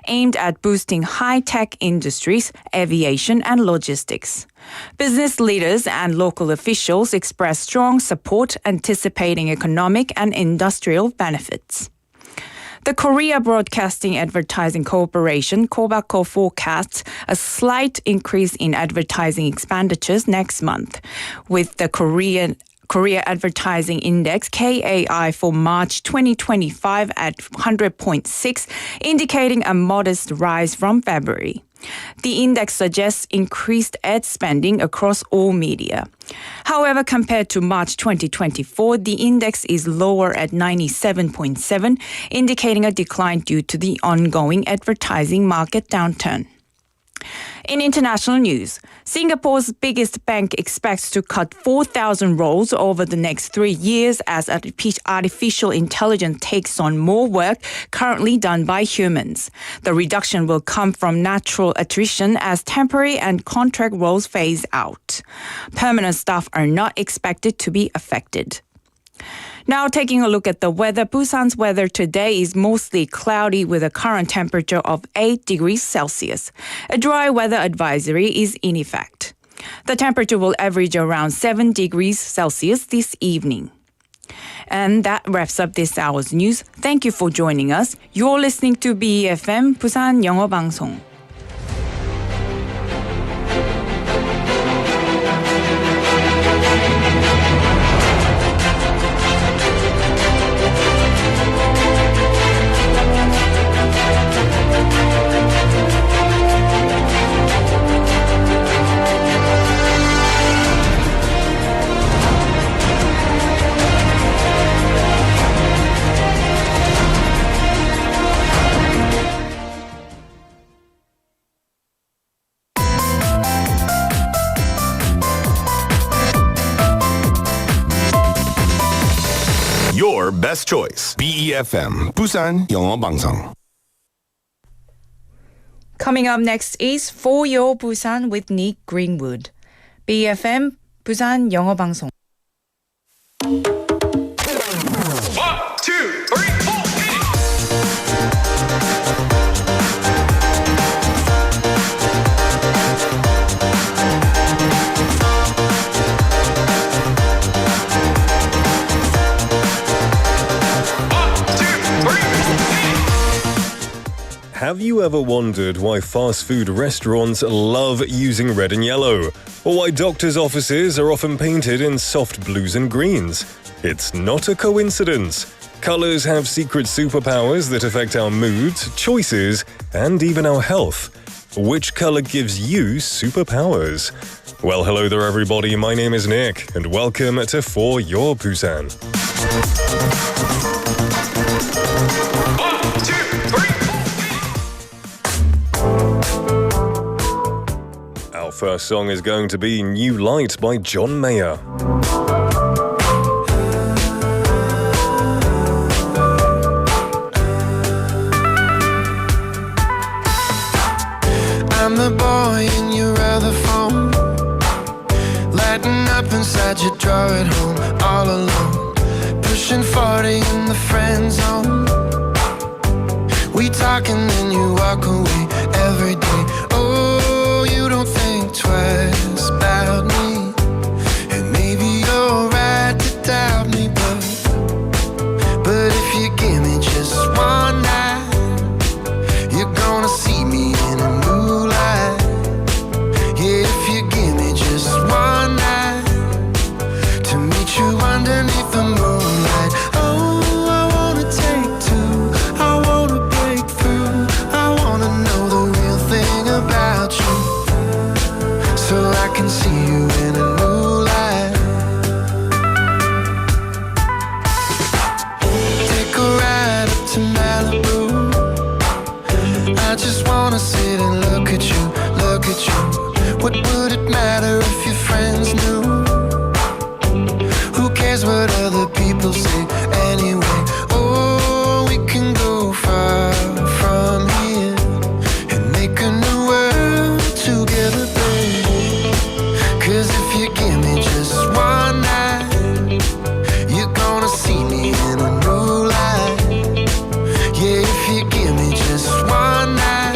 aimed at boosting high-tech industries, aviation, and logistics. Business leaders and local officials expressed strong support, anticipating economic and industrial benefits. The Korea Broadcasting Advertising Corporation, KOBACO, forecasts a slight increase in advertising expenditures next month, with the Korea Advertising Index, KAI, for March 2025 at 100.6, indicating a modest rise from February. The index suggests increased ad spending across all media. However, compared to March 2024, the index is lower at 97.7, indicating a decline due to the ongoing advertising market downturn. In international news, Singapore's biggest bank expects to cut 4,000 roles over the next 3 years as artificial intelligence takes on more work currently done by humans. The reduction will come from natural attrition as temporary and contract roles phase out. Permanent staff are not expected to be affected. Now taking a look at the weather, Busan's weather today is mostly cloudy with a current temperature of 8 degrees Celsius. A dry weather advisory is in effect. The temperature will average around 7 degrees Celsius this evening. And that wraps up this hour's news. Thank you for joining us. You're listening to BEFM 부산영어방송. Your best choice. BEFM 부산영어방송. Coming up next is For Your Busan with Nick Greenwood. BEFM 부산영어방송. 1, 2, 3, 4. Have you ever wondered why fast food restaurants love using red and yellow? Or why doctors' offices are often painted in soft blues and greens? It's not a coincidence. Colors have secret superpowers that affect our moods, choices, and even our health. Which color gives you superpowers? Well, hello there everybody, my name is Nick, and welcome to For Your Busan. 1, 2, 3. Our first song is going to be New Light by John Mayer. I'm the boy in your other phone, lighting up inside your drawer at home, all alone, pushing 40 in the friend zone. We talk and then you walk away every day. Oh, you don't think twice about me, and maybe you're right to doubt me, but if you give me just one night, you're gonna see me in a new light. Yeah, if you give me just one night to meet you underneath the moonlight. Oh, I wanna take two, I wanna break through, I wanna know the real thing about you, so I can see you in a new light. Take a ride up to Malibu, I just wanna sit and look at you, look at you. What would it matter if your friends knew? Who cares what other people say anyway? Oh, we can go far from here and make a new world together, baby. 'Cause if you give me just one night, you're gonna see me in a new light. Yeah, if you give me just one night,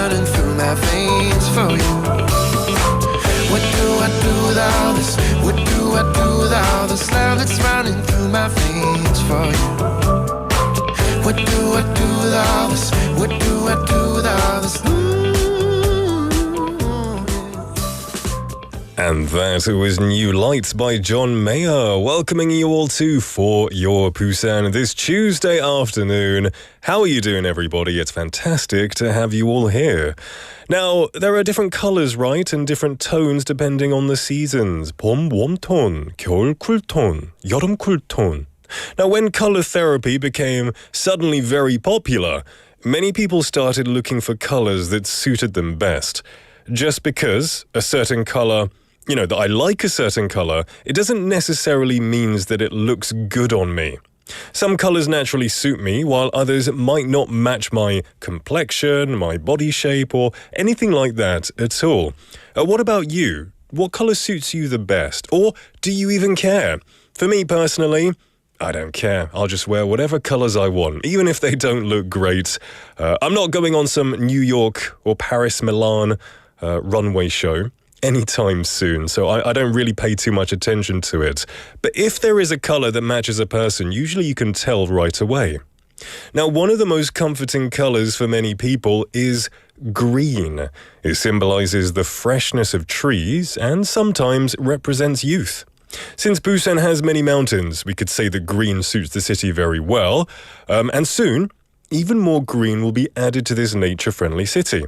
running through my veins for you. What do I do with all this? What do I do with all this love that's running through my veins for you? What do I do with all this? What do I do with all this? And that was New Lights by John Mayer, welcoming you all to For Your Busan this Tuesday afternoon. How are you doing, everybody? It's fantastic to have you all here. Now, there are different colours, right, and different tones depending on the seasons. 봄 웜톤, 겨울 쿨톤, 여름 쿨톤. Now, when colour therapy became suddenly very popular, many people started looking for colours that suited them best. Just because a certain colour, that I like a certain colour, it doesn't necessarily means that it looks good on me. Some colours naturally suit me, while others might not match my complexion, my body shape, or anything like that at all. What about you? What colour suits you the best? Or do you even care? For me personally, I don't care. I'll just wear whatever colours I want, even if they don't look great. I'm not going on some New York or Paris, Milan runway show anytime soon, so I don't really pay too much attention to it. But if there is a colour that matches a person, usually you can tell right away. Now, one of the most comforting colours for many people is green. It symbolises the freshness of trees and sometimes represents youth. Since Busan has many mountains, we could say that green suits the city very well, and soon, even more green will be added to this nature-friendly city.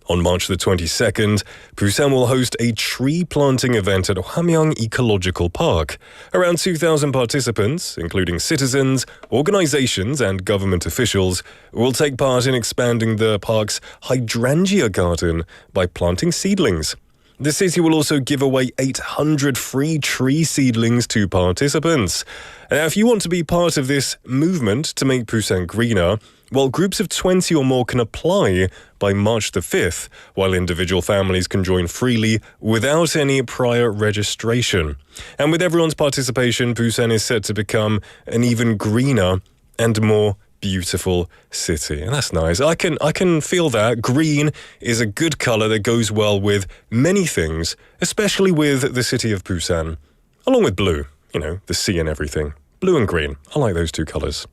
On March the 22nd, Busan will host a tree planting event at Hwamyeong Ecological Park. Around 2,000 participants, including citizens, organizations, and government officials, will take part in expanding the park's hydrangea garden by planting seedlings. The city will also give away 800 free tree seedlings to participants. Now, if you want to be part of this movement to make Busan greener, well, groups of 20 or more can apply by March the 5th, while individual families can join freely without any prior registration. And with everyone's participation, Busan is set to become an even greener and more beautiful city. And that's nice. I can feel that. Green is a good colour that goes well with many things, especially with the city of Busan. Along with blue, the sea and everything. Blue and green. I like those two colours.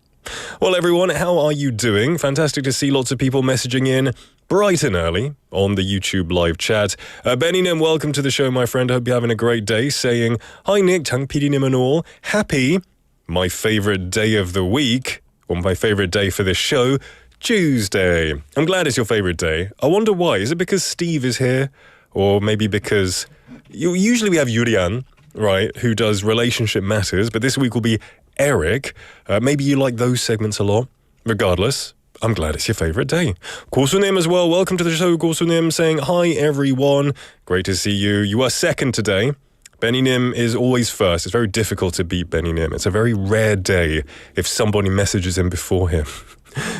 Well, everyone, how are you doing? Fantastic to see lots of people messaging in bright and early on the YouTube live chat. Benny Nim, welcome to the show, my friend. I hope you're having a great day. Saying, hi, Nick, Chang PD Nim and all. Happy, my favourite day of the week, or my favourite day for this show, Tuesday. I'm glad it's your favourite day. I wonder why. Is it because Steve is here? Or maybe because usually we have Yurian, right, who does Relationship Matters, but this week will be Eric. Maybe you like those segments a lot. Regardless, I'm glad it's your favourite day. Gosunim as well. Welcome to the show, Gosunim, saying hi, everyone. Great to see you. You are second today. Benny Nim is always first. It's very difficult to beat Benny Nim. It's a very rare day if somebody messages him before him.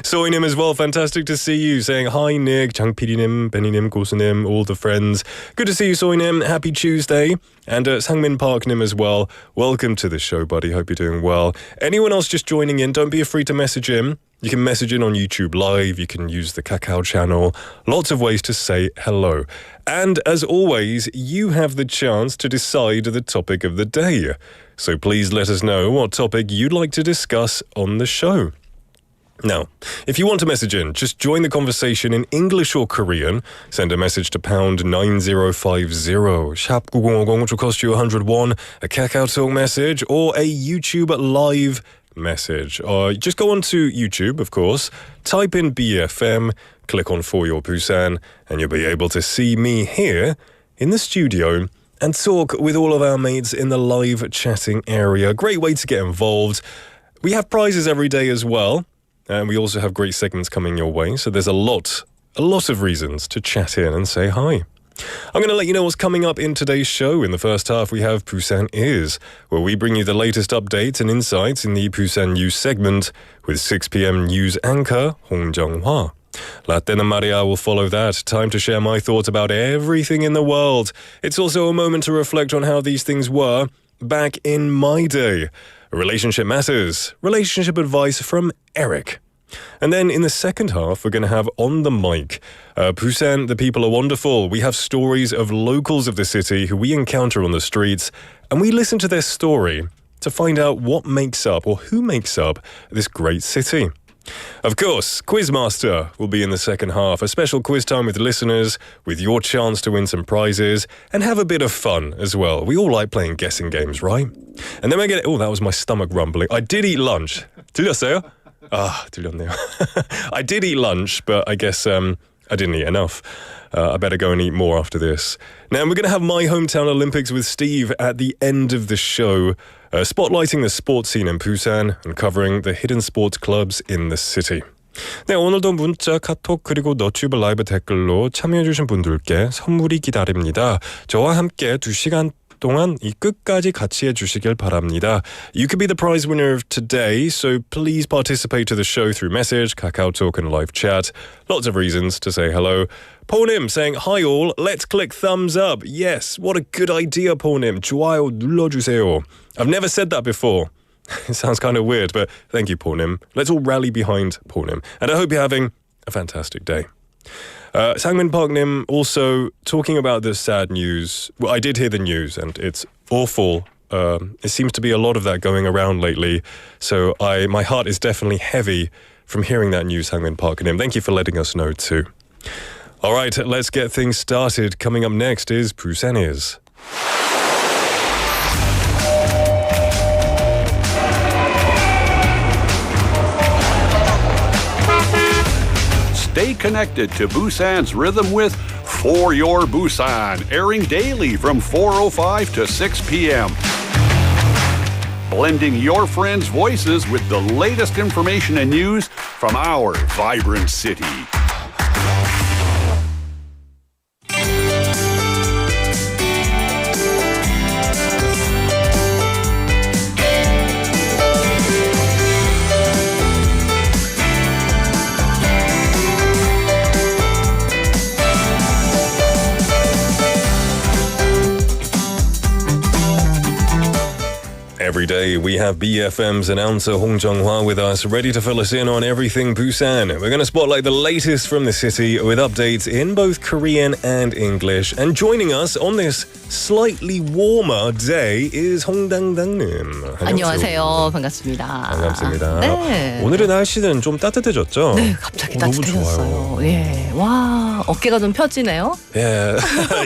Soy Nim as well, fantastic to see you, saying hi Nick, Chang PD Nim, Benny Nim, Gosu Nim, all the friends. Good to see you, Soy Nim, happy Tuesday. And Sangmin Park Nim as well, welcome to the show, buddy, hope you're doing well. Anyone else just joining in, don't be afraid to message in. You can message in on YouTube Live, you can use the Kakao channel, lots of ways to say hello. And as always, you have the chance to decide the topic of the day. So please let us know what topic you'd like to discuss on the show. Now, if you want to message in, just join the conversation in English or Korean. Send a message to pound 9050, sharp 9050, which will cost you 101, a Kakao Talk message, or a YouTube Live message. Just go on to YouTube, of course, type in BFM, click on For Your Busan, and you'll be able to see me here in the studio and talk with all of our mates in the live chatting area. Great way to get involved. We have prizes every day as well. And we also have great segments coming your way, so there's a lot of reasons to chat in and say hi. I'm going to let you know what's coming up in today's show. In the first half, we have Busan Is, where we bring you the latest updates and insights in the Busan News segment with 6 p.m. news anchor Hong Jung-hwa. Latina Maria will follow that. Time to share my thoughts about everything in the world. It's also a moment to reflect on how these things were back in my day. Relationship Matters. Relationship advice from Eric. And then in the second half, we're going to have On the Mic. Busan, the people are wonderful. We have stories of locals of the city who we encounter on the streets, and we listen to their story to find out what makes up or who makes up this great city. Of course, Quizmaster will be in the second half, a special quiz time with listeners, with your chance to win some prizes, and have a bit of fun as well. We all like playing guessing games, right? And then we're going to... Oh, that was my stomach rumbling. I did eat lunch. 들렸어요? 들렸네요. I did eat lunch, but I guess I didn't eat enough. I better go and eat more after this. Now, we're going to have My Hometown Olympics with Steve at the end of the show, spotlighting the sports scene in Busan and covering the hidden sports clubs in the city. 네, 오늘도 문자, 카톡 그리고 너튜브 라이브 댓글로 참여해주신 분들께 선물이 기다립니다. 저와 함께 2시간 동안 이 끝까지 같이 해주시길 바랍니다. You could be the prize winner of today, so please participate to the show through message, KakaoTalk and live chat. Lots of reasons to say hello. Ponim saying, hi all, let's click thumbs up. Yes, what a good idea, Ponim. 좋아요 눌러주세요. I've never said that before. It sounds kind of weird, but thank you, Ponim. Let's all rally behind Ponim. And I hope you're having a fantastic day. Sangmin Park-nim also talking about the sad news. Well, I did hear the news, and it's awful. It seems to be a lot of that going around lately. So my heart is definitely heavy from hearing that news, Sangmin Park-nim. Thank you for letting us know too. All right, let's get things started. Coming up next is Busan Is. Stay connected to Busan's rhythm with For Your Busan, airing daily from 4:05 to 6 p.m. Blending your friends' voices with the latest information and news from our vibrant city. Every day we have BFM's announcer Hong Jung-hwa with us, ready to fill us in on everything Busan. We're going to spotlight the latest from the city with updates in both Korean and English. And joining us on this slightly warmer day is Hong Dang-dang-님. 안녕하세요. 반갑습니다. 반갑습니다. 네. 오늘의 날씨는 좀 따뜻해졌죠? 네, 갑자기 너무 따뜻해졌어요. 좋아요. 예, 와, 어깨가 좀 펴지네요. Yeah,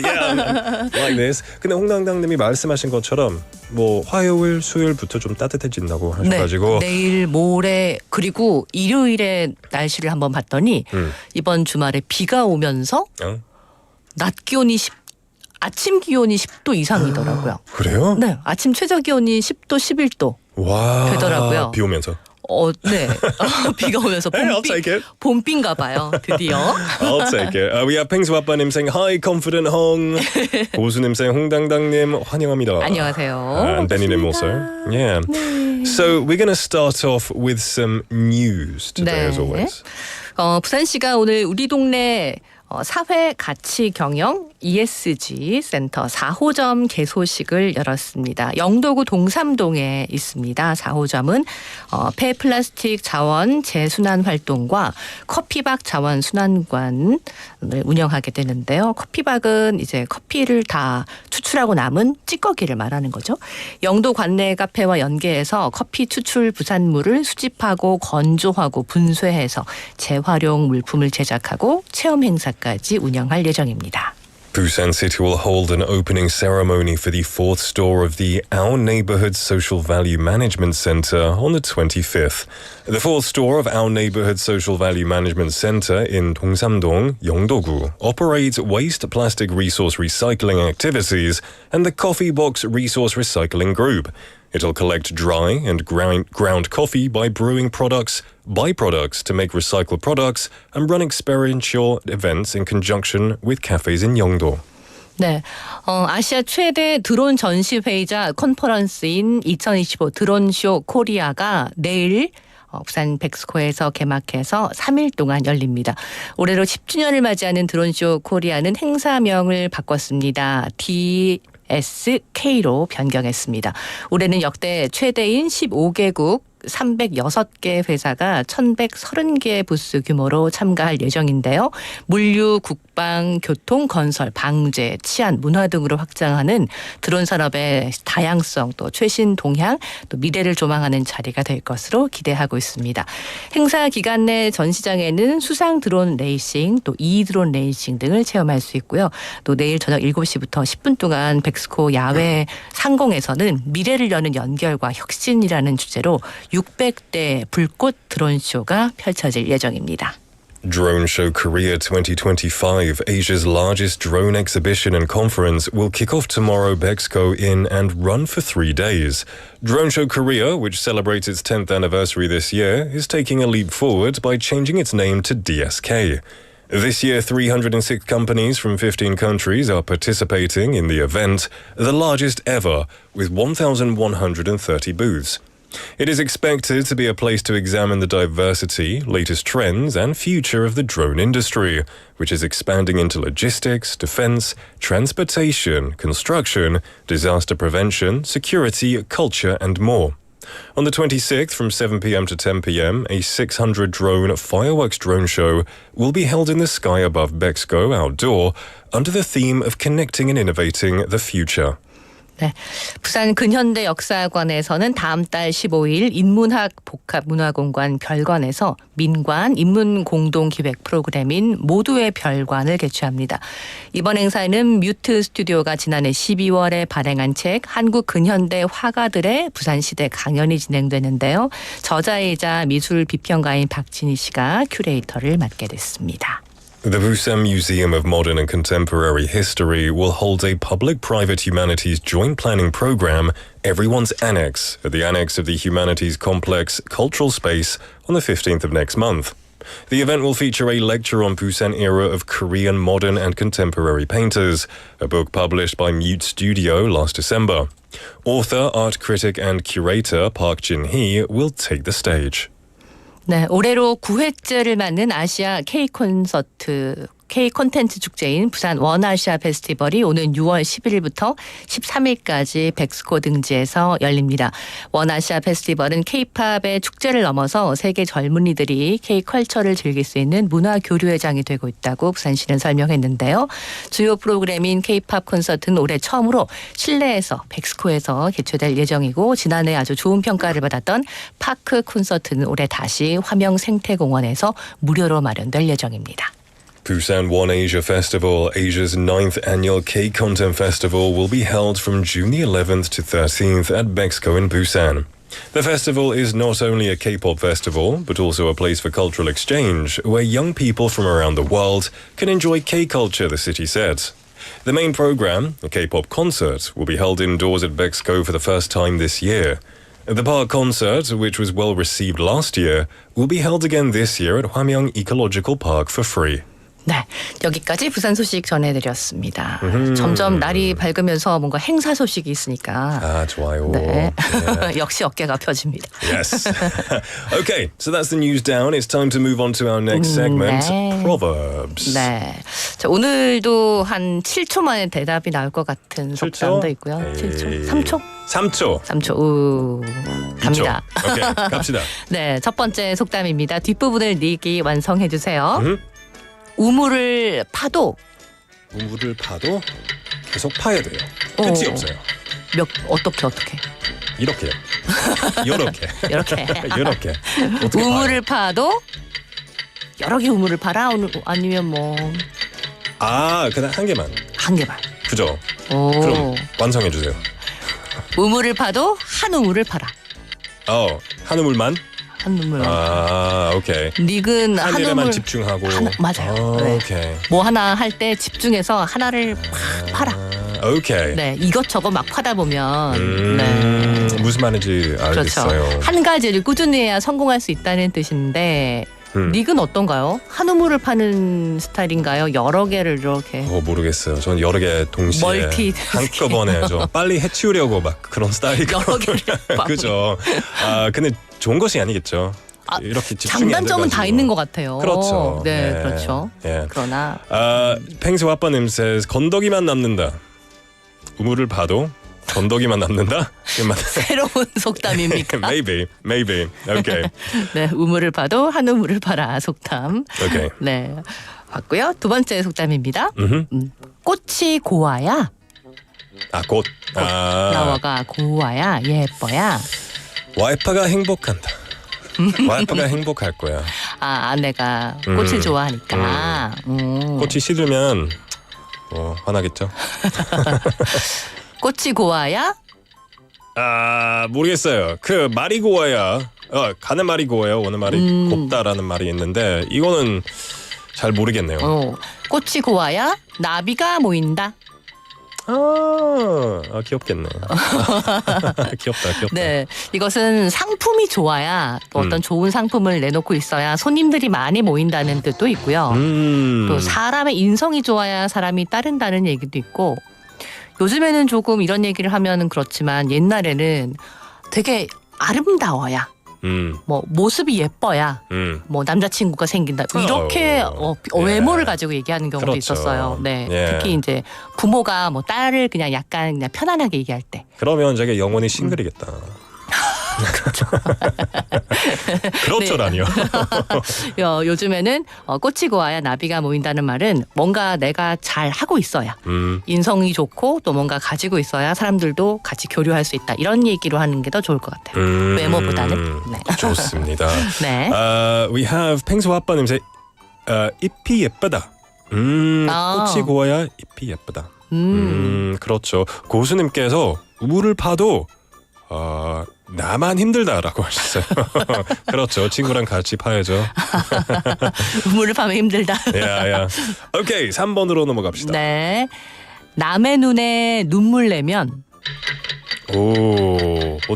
yeah, like this. 근데 홍당당님이 말씀하신 것처럼 뭐 화요일, 수요일부터 좀 따뜻해진다고 하셔가지고 내일, 모레 그리고 일요일에 날씨를 한번 봤더니 이번 주말에 비가 오면서 낮 기온이 아침 기온이 10도 이상이더라고요. 그래요? 네, 아침 최저 기온이 10도, 11도 와, 되더라고요. 비 오면서. 네. 비가 오면서 I'll take it. 봄비인가 봐요. 드디어. I'll take it. We have 팽수아빠님 saying hi, confident Hong. 고수님 saying 홍당당님 환영합니다. 안녕하세요. And Benny님 also. Yeah. 네. So we're going to start off with some news today, as always. 부산시가 오늘 우리 동네 사회가치경영 ESG 센터 4호점 개소식을 열었습니다. 영도구 동삼동에 있습니다. 4호점은 폐플라스틱 자원 재순환 활동과 커피박 자원 순환관을 운영하게 되는데요. 커피박은 이제 커피를 다 추출하고 남은 찌꺼기를 말하는 거죠. 영도 관내 카페와 연계해서 커피 추출 부산물을 수집하고 건조하고 분쇄해서 재활용 물품을 제작하고 체험 행사까지 운영할 예정입니다. Busan City will hold an opening ceremony for the fourth store of the Our Neighborhood Social Value Management Center on the 25th. The fourth store of Our Neighborhood Social Value Management Center in Dongsamdong, Yeongdo-gu, operates waste plastic resource recycling activities and the Coffee Box Resource Recycling Group. It'll collect dry and ground coffee by brewing byproducts to make recycled products and run experiential events in conjunction with cafes in Yeongdo. 네, 아시아 최대 드론 전시회이자 컨퍼런스인 2025 드론쇼 코리아가 내일 부산 백스코에서 개막해서 3일 동안 열립니다. 올해로 10주년을 맞이하는 드론쇼 코리아는 행사명을 바꿨습니다. SK로 변경했습니다. 올해는 역대 최대인 15개국 306개 회사가 1130개 부스 규모로 참가할 예정인데요. 물류, 국방, 교통, 건설, 방제, 치안, 문화 등으로 확장하는 드론 산업의 다양성, 또 최신 동향, 또 미래를 조망하는 자리가 될 것으로 기대하고 있습니다. 행사 기간 내 전시장에는 수상 드론 레이싱, 또 이드론 레이싱 등을 체험할 수 있고요. 또 내일 저녁 7시부터 10분 동안 백스코 야외 상공에서는 미래를 여는 연결과 혁신이라는 주제로 600대 불꽃 드론쇼가 펼쳐질 예정입니다. Drone Show Korea 2025, Asia's largest drone exhibition and conference, will kick off tomorrow Bexco in and run for 3 days. Drone Show Korea, which celebrates its 10th anniversary this year, is taking a leap forward by changing its name to DSK. This year, 306 companies from 15 countries are participating in the event, the largest ever, with 1,130 booths. It is expected to be a place to examine the diversity, latest trends, and future of the drone industry, which is expanding into logistics, defense, transportation, construction, disaster prevention, security, culture, and more. On the 26th, from 7 p.m. to 10 p.m., a 600-drone fireworks drone show will be held in the sky above Bexco outdoor under the theme of connecting and innovating the future. 네, 부산 근현대 역사관에서는 다음 달 15일 인문학 복합문화공간 별관에서 민관 인문공동기획 프로그램인 모두의 별관을 개최합니다. 이번 행사에는 뮤트 스튜디오가 지난해 12월에 발행한 책 한국 근현대 화가들의 부산시대 강연이 진행되는데요. 저자이자 미술 비평가인 박진희 씨가 큐레이터를 맡게 됐습니다. The Busan Museum of Modern and Contemporary History will hold a public-private humanities joint planning program, Everyone's Annex, at the annex of the Humanities Complex Cultural Space on the 15th of next month. The event will feature a lecture on Busan era of Korean modern and contemporary painters, a book published by Mute Studio last December. Author, art critic and curator Park Jin-hee will take the stage. 네, 올해로 9회째를 맞는 아시아 K-콘텐츠 축제인 부산 원아시아 페스티벌이 오는 6월 11일부터 13일까지 백스코 등지에서 열립니다. 원아시아 페스티벌은 K-팝의 축제를 넘어서 세계 젊은이들이 K-컬처를 즐길 수 있는 문화 교류회장이 되고 있다고 부산시는 설명했는데요. 주요 프로그램인 K-팝 콘서트는 올해 처음으로 실내에서 백스코에서 개최될 예정이고 지난해 아주 좋은 평가를 받았던 파크 콘서트는 올해 다시 화명 생태공원에서 무료로 마련될 예정입니다. Busan One Asia Festival, Asia's 9th annual K-Content Festival, will be held from June the 11th to 13th at Bexco in Busan. The festival is not only a K-pop festival, but also a place for cultural exchange, where young people from around the world can enjoy K-culture, the city said. The main program, a K-pop concert, will be held indoors at Bexco for the first time this year. The park concert, which was well received last year, will be held again this year at Hwamyeong Ecological Park for free. 네, 여기까지 부산 소식 전해드렸습니다. 점점 날이 밝으면서 뭔가 행사 소식이 있으니까. 아, 좋아요. 네. Yeah. 역시 어깨가 펴집니다. Yes. Okay, so that's the news down. It's time to move on to our next segment, 네. Proverbs. 네, 자, 오늘도 한 7초 만에 대답이 나올 것 같은 속담도 있고요. 7초? 3초? 3초. 3초. 우. 갑니다. 오케이, 갑시다. 네, 첫 번째 속담입니다. 뒷부분을 리기 완성해 주세요. 우물을 파도 우물을 파도 계속 파야 돼요. 끝이 없어요. 어떻게 이렇게요. 요렇게. 이렇게 어떻게 우물을 파도 여러 개 우물을 팔아 아니면 뭐 그냥 한 개만. 한 개만. 그죠? 오. 그럼 완성해 주세요. 우물을 파도 한 우물을 팔아. 한 우물만? 한 우물. 오케이. 닉은 한 한 일에만 우물 집중하고. 맞아요. 네. 오케이. 뭐 하나 할 때 집중해서 하나를 팍 팔아. 오케이. 네, 이것저것 막 파다 보면 네. 무슨 말인지 알겠어요. 그렇죠. 한 가지를 꾸준히 해야 성공할 수 있다는 뜻인데 닉은 어떤가요? 한 우물을 파는 스타일인가요? 여러 개를 이렇게? 모르겠어요. 저는 여러 개 동시에 멀티 한꺼번에 좀 빨리 해치우려고 막 그런 스타일이고. 여러 개를 그죠. 근데 좋은 것이 아니겠죠. 이렇게 집중이 장단점은 다 있는 것 같아요. 그렇죠. 네, 그렇죠. 그러나 팽수 아빠님 says 건더기만 남는다. 우물을 파도 건더기만 남는다? 새로운 속담입니까? maybe. Okay. 네, 우물을 파도 한 우물을 파라 속담. Okay. 네, 봤고요. 두 번째 속담입니다. 꽃이 고와야. 꽃. 나와가 고와야 예뻐야. 와이프가 행복한다. 와이프가 행복할 거야. 아내가 꽃을 좋아하니까. 꽃이 싫으면 화나겠죠. 꽃이 고와야. 모르겠어요. 그 말이 고와야 가는 말이 고와요. 오는 말이 곱다라는 말이 있는데 이거는 잘 모르겠네요. 꽃이 고와야 나비가 모인다. 귀엽겠네. 귀엽다. 네, 이것은 상품이 좋아야 또 어떤 좋은 상품을 내놓고 있어야 손님들이 많이 모인다는 뜻도 있고요. 또 사람의 인성이 좋아야 사람이 따른다는 얘기도 있고 요즘에는 조금 이런 얘기를 하면은 그렇지만 옛날에는 되게 아름다워야 뭐 모습이 예뻐야 뭐 남자친구가 생긴다 이렇게 외모를 가지고 얘기하는 경우도 그렇죠. 있었어요. 네, 예. 특히 이제 부모가 뭐 딸을 그냥 약간 그냥 편안하게 얘기할 때. 그러면 자기 영원히 싱글이겠다. 그렇죠라니요. 요즘에는 꽃이 고와야 나비가 모인다는 말은 뭔가 내가 잘 하고 있어야 인성이 좋고 또 뭔가 가지고 있어야 사람들도 같이 교류할 수 있다 이런 얘기로 하는 게 더 좋을 것 같아요. 외모보다는. 네. 좋습니다. 네. We have 펭수 아빠님새 잎이 예쁘다. 꽃이 고와야 잎이 예쁘다. 그렇죠. 고수님께서 우물을 파도 나만 힘들다라고 하셨어요. 그렇죠. 친구랑 같이 파야죠. 우물을 파면 힘들다. 야. 오케이, 3번으로 넘어갑시다. 네. 남의 눈에 눈물 내면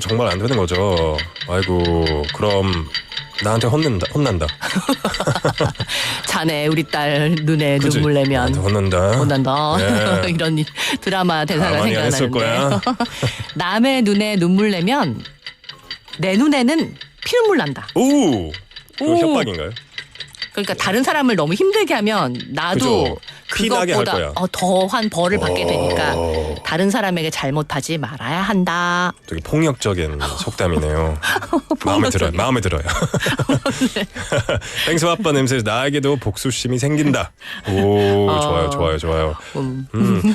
정말 안 되는 거죠. 아이고, 그럼 나한테 혼난다. 자네 우리 딸 눈에 그치? 눈물 내면 혼난다. 예. 이런 드라마 대사가 많이 안 했을 생각나는데 거야. 남의 눈에 눈물 내면 내 눈에는 피눈물 난다. 그거 협박인가요? 그러니까 다른 사람을 너무 힘들게 하면 나도 그죠. 피나게 할 그것보다 거야. 더한 벌을 받게 되니까 다른 사람에게 잘못하지 말아야 한다. 되게 폭력적인 속담이네요. 마음에 들어요. 펭수 아빠 냄새 나에게도 복수심이 생긴다. 좋아요.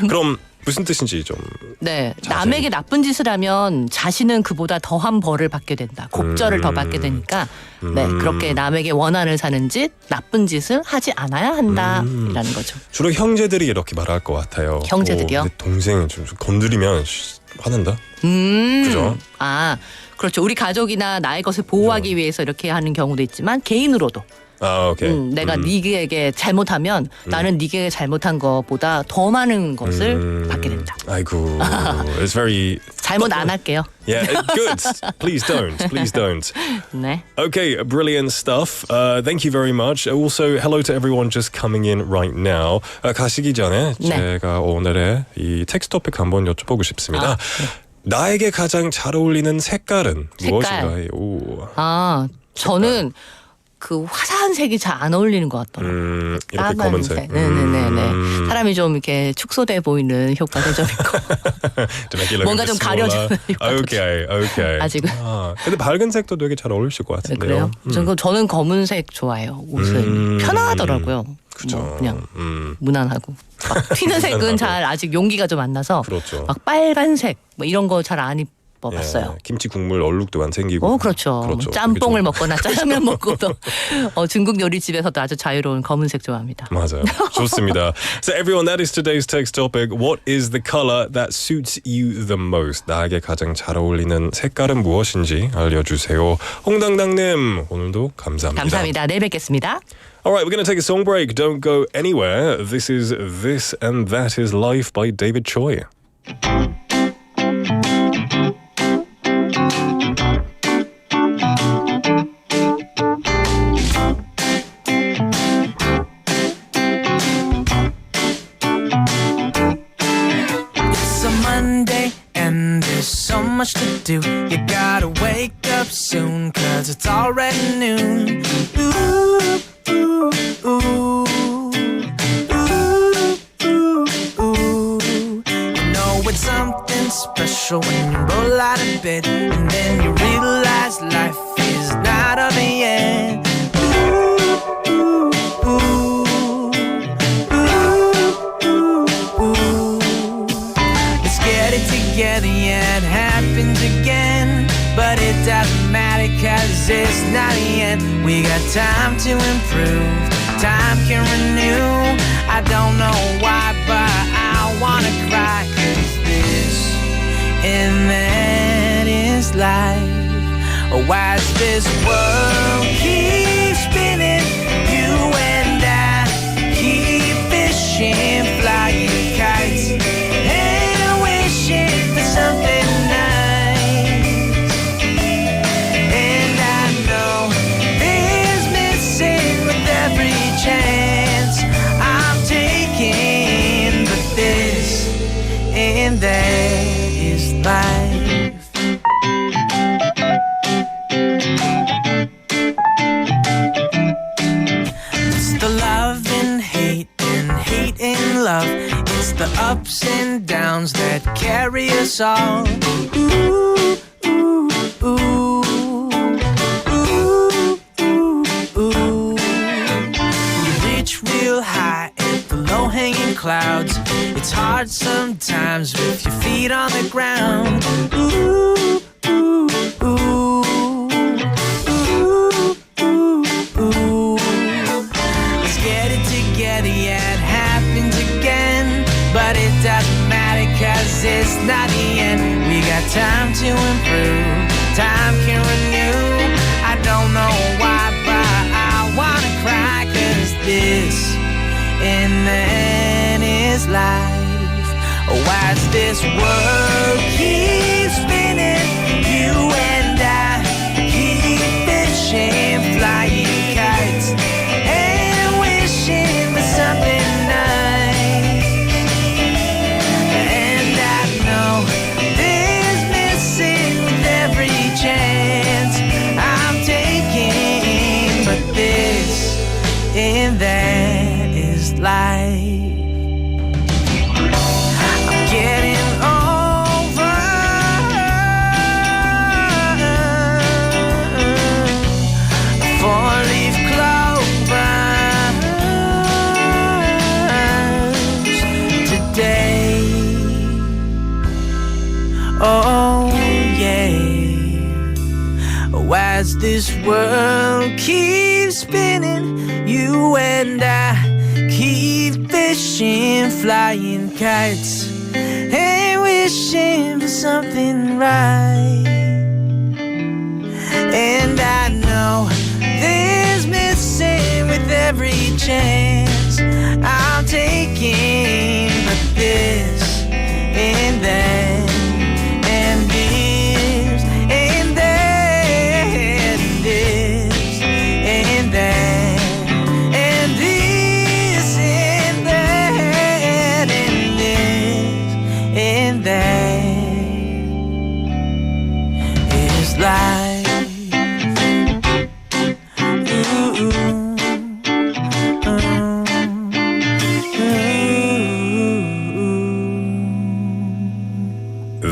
그럼 무슨 뜻인지 좀. 네, 남에게 나쁜 짓을 하면 자신은 그보다 더한 벌을 받게 된다. 곡절을 더 받게 되니까 네, 그렇게 남에게 원한을 사는 짓, 나쁜 짓을 하지 않아야 한다라는 거죠. 주로 형제들이 이렇게 말할 것 같아요. 형제들이요? 내 동생이 좀 건드리면 화난다. 그죠? 그렇죠. 우리 가족이나 나의 것을 보호하기 위해서 이렇게 하는 경우도 있지만 개인으로도. 오케이. 내가 네게 잘못하면 나는 네게 잘못한 것보다 더 많은 것을 받게 된다. 아이고, it's very. 잘못 안 할게요. Yeah, good. Please don't. 네. Okay, brilliant stuff. Thank you very much. Also, hello to everyone just coming in right now. 가시기 전에 네. 제가 오늘의 이 텍스트 토픽 한번 여쭤보고 싶습니다. 나에게 가장 잘 어울리는 색깔은 무엇인가요? 저는 그 화사한 색이 잘 안 어울리는 것 같더라고요. 이렇게 검은색. 네네네. 사람이 좀 이렇게 축소돼 보이는 효과도 좀 있고. 뭔가 좀 가려지는 효과도 오케이. 아직은. 근데 밝은 색도 되게 잘 어울리실 것 같은데요. 그래요? 저는 검은색 좋아해요. 옷은 편하더라고요. 그죠. 뭐 그냥 무난하고. 막 튀는 색은 잘 아직 용기가 좀 안 나서. 그렇죠. 막 빨간색 뭐 이런 거 잘 안 입어봤어요. 김치 국물 얼룩도 안 생기고. 그렇죠. 뭐 짬뽕을 먹거나 짜장면 먹고도 중국 요리집에서도 아주 자유로운 검은색 좋아합니다. 맞아요. 좋습니다. So everyone, that is today's text topic. What is the color that suits you the most? 나에게 가장 잘 어울리는 색깔은 무엇인지 알려주세요. 홍당당님, 오늘도 감사합니다. 감사합니다. 내일 뵙겠습니다. Alright, we're going to take a song break. Don't go anywhere. This is This and That is Life by David Choi. It's a Monday and there's so much to do. You gotta wake up soon, 'cause it's already noon. Ooh, ooh, ooh. Ooh, ooh, ooh. You know it's something special bed, and then you realize life is not on the end. Ooh, ooh, ooh, ooh, ooh. Let's get it together, yeah, it happens again. But it doesn't matter cause it's not the end. We got time to improve, time can renew. I don't know why, but I wanna cry. Cause this and that is life. Why does this world keep spinning? You and I keep fishing, flying kites, and wishing for something nice. And I know there's missing with every chance I'm taking, but this and that is life. It's the love and hate and love. It's the ups and downs that carry us all. Ooh, ooh, ooh, ooh, ooh, ooh. We reach real high at the low-hanging clouds. It's hard sometimes with your feet on the ground. Ooh, ooh, ooh, ooh, ooh, ooh. Let's get it together, yeah, it happens again. But it doesn't matter cause it's not the end. We got time to improve, time can renew. I don't know why, but I wanna cry. Cause this and that is life. Why does this world keep spinning? You and I keep fishing, flying kites, and wishing for something nice. And I know there's missing with every chance I'm taking, but this and that is life. I'm getting over four-leaf clovers today. Oh yeah. Why does this world keep spinning? You and I keep fishing, flying kites, and wishing for something right. And I know there's missing with every chance I'm taking, but this and that and this and that and this and that and this and that and this and that is life.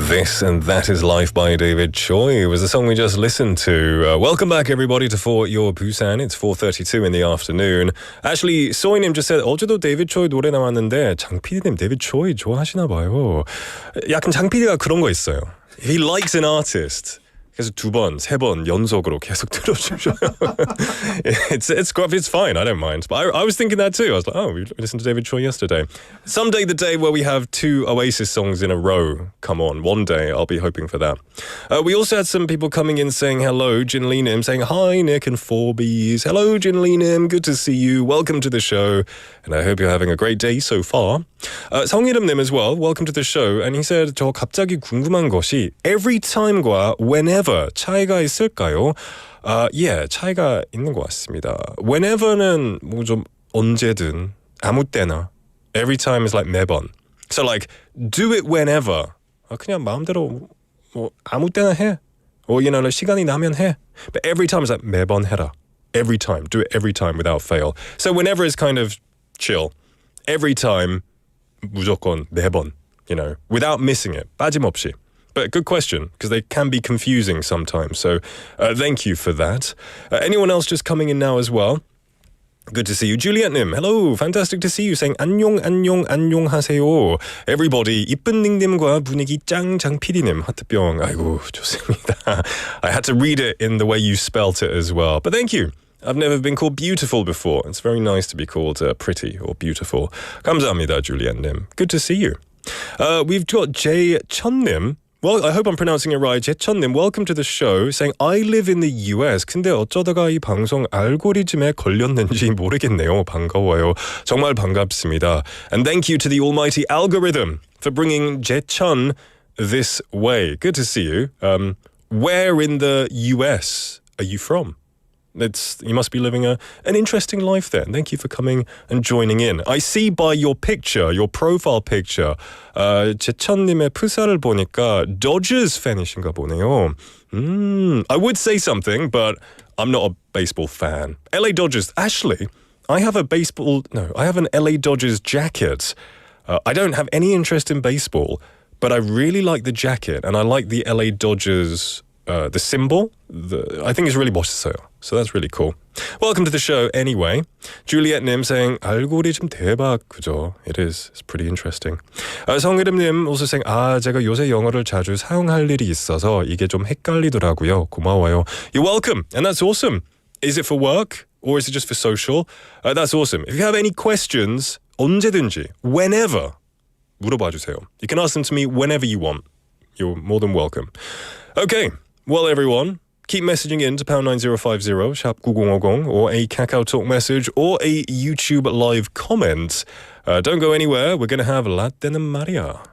This and That Is Life by David Choi was the song we just listened to. Welcome back, everybody, to For Your Busan. It's 4:32 in the afternoon. Actually, 소희님 just said 어제도 데이비드 초이 노래 나왔는데 장 PD님 데이비드 초이 좋아하시나 봐요. 약간 장 PD가 그런 거 있어요. He likes an artist. 그래서 두 번, 세 번 연속으로 계속 들어주셔요. It's fine. I don't mind. But I was thinking that too. I was like, oh, we listened to David Choi yesterday. Someday the day where we have 2 Oasis songs in a row come on. One day I'll be hoping for that. We also had some people coming in saying hello. Jin Lee Nim saying hi, Nick and 4Bs. Hello, Jin Lee Nim. Good to see you. Welcome to the show. And I hope you're having a great day so far. 성이름 님 as well. Welcome to the show. And he said, 저 갑자기 궁금한 것이 every time과 whenever 차이가 있을까요? 예, 차이가 있는 것 같습니다. Whenever는 뭐 좀 언제든, 아무 때나. Every time is like 매번. So like, do it whenever. 그냥 마음대로 뭐 아무 때나 해. Or, you know, 시간이 나면 해. But every time is like 매번 해라. Every time. Do it every time without fail. So whenever is kind of chill. Every time 무조건 매번. You know, without missing it. 빠짐없이. But good question, because they can be confusing sometimes. So thank you for that. Anyone else just coming in now as well? Good to see you. Juliet님, hello. Fantastic to see you. Saying 안녕하세요. Everybody, 이쁜 닉님과 분위기 짱 장PD님. 하트병. 아이고, 좋습니다. I had to read it in the way you spelt it as well. But thank you. I've never been called beautiful before. It's very nice to be called pretty or beautiful. 감사합니다, Juliet님. Good to see you. We've got Jay Chunnim. Well, I hope I'm pronouncing it right. 제천님, welcome to the show. Saying, I live in the US. 근데 어쩌다가 이 방송 알고리즘에 걸렸는지 모르겠네요. 반가워요. 정말 반갑습니다. And thank you to the almighty algorithm for bringing 제천 this way. Good to see you. Where in the US are you from? You must be living an interesting life there. Thank you for coming and joining in. I see by your picture, your profile picture, 제천님의 프사를 보니까 Dodgers fan이신가 보네요. I would say something, but I'm not a baseball fan. LA Dodgers. Actually, I have an LA Dodgers jacket. I don't have any interest in baseball, but I really like the jacket, and I like the LA Dodgers. The symbol, I think it's really 멋있어요. So that's really cool. Welcome to the show anyway. Juliet님 saying, 알고리즘 대박, 그죠? It is. It's pretty interesting. 성희름님 also saying, 제가 요새 영어를 자주 사용할 일이 있어서 이게 좀 헷갈리더라고요. 고마워요. You're welcome. And that's awesome. Is it for work? Or is it just for social? That's awesome. If you have any questions, 언제든지, whenever, 물어봐 주세요. You can ask them to me whenever you want. You're more than welcome. Okay. Well, everyone, keep messaging in to #9050 샵 9050 or a Kakao Talk message or a YouTube live comment. Don't go anywhere. We're going to have 라떼는 말이야.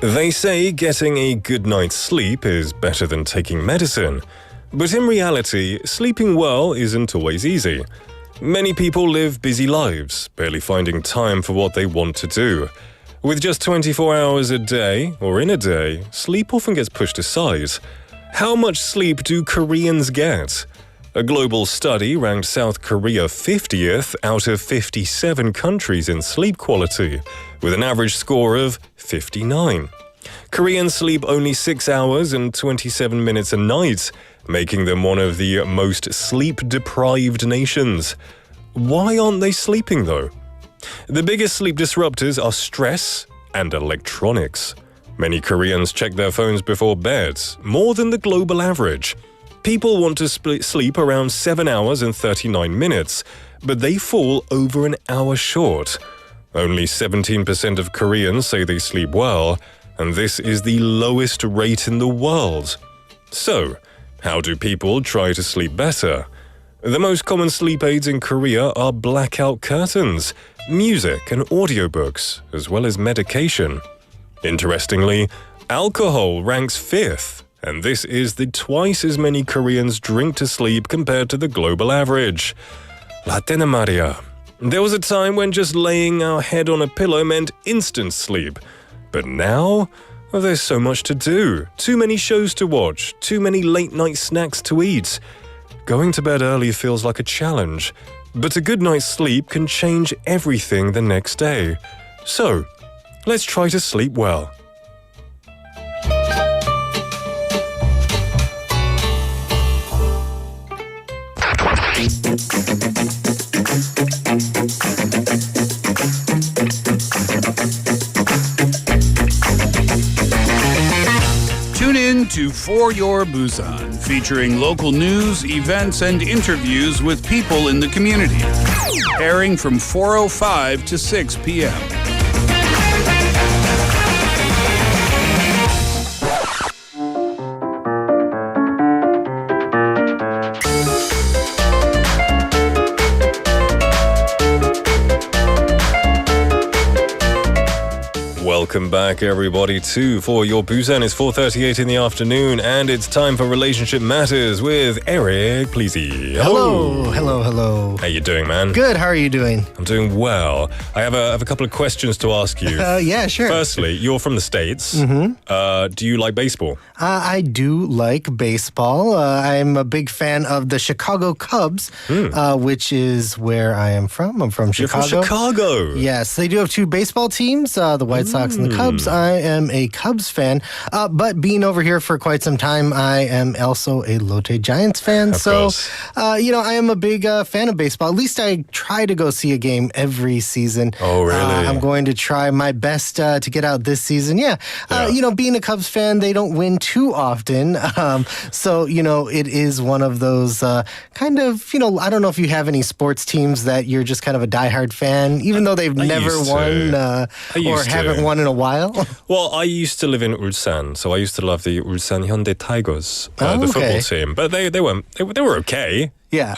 They say getting a good night's sleep is better than taking medicine. But in reality, sleeping well isn't always easy. Many people live busy lives, barely finding time for what they want to do. With just 24 hours a day, or in a day, sleep often gets pushed aside. How much sleep do Koreans get? A global study ranked South Korea 50th out of 57 countries in sleep quality, with an average score of 59. Koreans sleep only 6 hours and 27 minutes a night, making them one of the most sleep-deprived nations. Why aren't they sleeping, though? The biggest sleep disruptors are stress and electronics. Many Koreans check their phones before bed, more than the global average. People want to sleep around 7 hours and 39 minutes, but they fall over an hour short. Only 17% of Koreans say they sleep well, and this is the lowest rate in the world. So, how do people try to sleep better? The most common sleep aids in Korea are blackout curtains, music and audiobooks, as well as medication. Interestingly, alcohol ranks 5th, and this is twice as many Koreans drink to sleep compared to the global average. 라떼는 말이야. There was a time when just laying our head on a pillow meant instant sleep. But now, there's so much to do. Too many shows to watch, too many late-night snacks to eat. Going to bed early feels like a challenge, but a good night's sleep can change everything the next day. So, let's try to sleep well. Tune in to For Your Busan, featuring local news, events, and interviews with people in the community. Airing from 4:05 to 6 p.m. Welcome back, everybody, for your Busan Is 4:38 in the afternoon, and it's time for Relationship Matters with Eric Plese. Hello. How you doing, man? Good. How are you doing? I'm doing well. I have a couple of questions to ask you. Yeah, sure. Firstly, you're from the States. Do you like baseball? I do like baseball. I'm a big fan of the Chicago Cubs, which is where I am from. I'm from Chicago. You're from Chicago. Yes, they do have two baseball teams, the White Sox and the Cubs. I am a Cubs fan, but being over here for quite some time, I am also a Lotte Giants fan. Of course. I am a big fan of baseball. At least I try to go see a game every season. Oh, really? I'm going to try my best to get out this season. Yeah. Being a Cubs fan, they don't win too often. So it is one of those kind of, I don't know if you have any sports teams that you're just kind of a diehard fan, even though they've never won or haven't won in a while. Well, I used to live in Ulsan, so I used to love the Ulsan Hyundai Tigers, the football team. But they were okay. Yeah.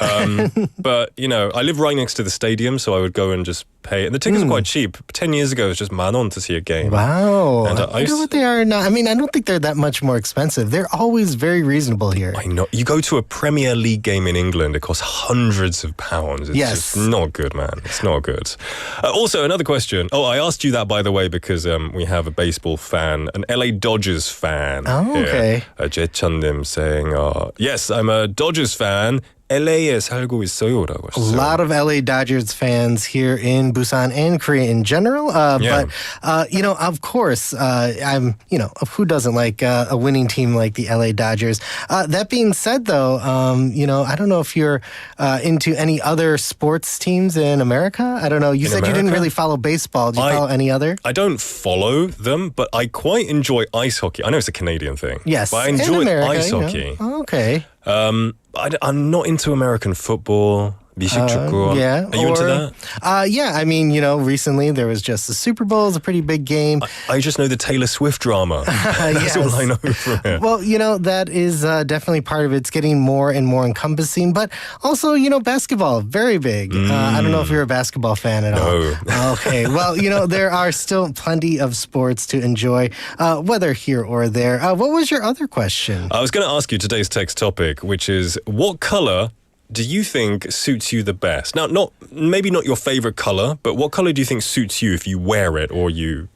But, I live right next to the stadium, so I would go and just pay. And the tickets are quite cheap. 10 years ago, it was just 10,000 to see a game. Wow. And I wonder what they are now. I mean, I don't think they're that much more expensive. They're always very reasonable here. I know. You go to a Premier League game in England, it costs hundreds of pounds. It's just not good, man. It's not good. Also, another question. Oh, I asked you that, by the way, because we have a baseball fan, an LA Dodgers fan. Oh, okay. Jae-chun-nim saying, yes, I'm a Dodgers fan. LA에 살고 있어요라고 하셨어요. A lot of LA Dodgers fans here in Busan and Korea in general. But of course, I'm, who doesn't like a winning team like the LA Dodgers? That being said, though, I don't know if you're into any other sports teams in America. I don't know. You said you didn't really follow baseball. Do you follow any other? I don't follow them, but I quite enjoy ice hockey. I know it's a Canadian thing. Yes, but I enjoy ice hockey. Oh, okay. I'm not into American football. 미식축구. Yeah. Are you into that? I mean, recently there was just the Super Bowl. It's a pretty big game. I just know the Taylor Swift drama. That's all I know from it. Well, that is definitely part of it. It's getting more and more encompassing. But also, basketball, very big. I don't know if you're a basketball fan at all. No. Okay. Well, there are still plenty of sports to enjoy, whether here or there. What was your other question? I was going to ask you today's text topic, which is what color do you think suits you the best? Now, maybe not your favorite color, but what color do you think suits you if you wear it or you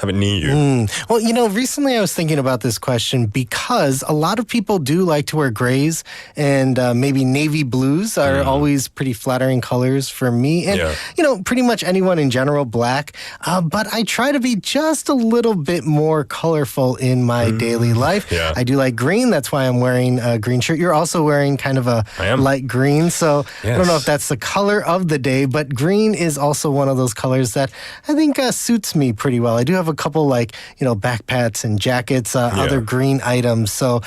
have it near you? Well, recently I was thinking about this question because a lot of people do like to wear grays and maybe navy blues are always pretty flattering colors for me. And, pretty much anyone in general, black. But I try to be just a little bit more colorful in my daily life. Yeah. I do like green. That's why I'm wearing a green shirt. You're also wearing kind of a light green. So I don't know if that's the color of the day, but green is also one of those colors that I think suits me pretty well. I do have a couple backpats and jackets, other green items. So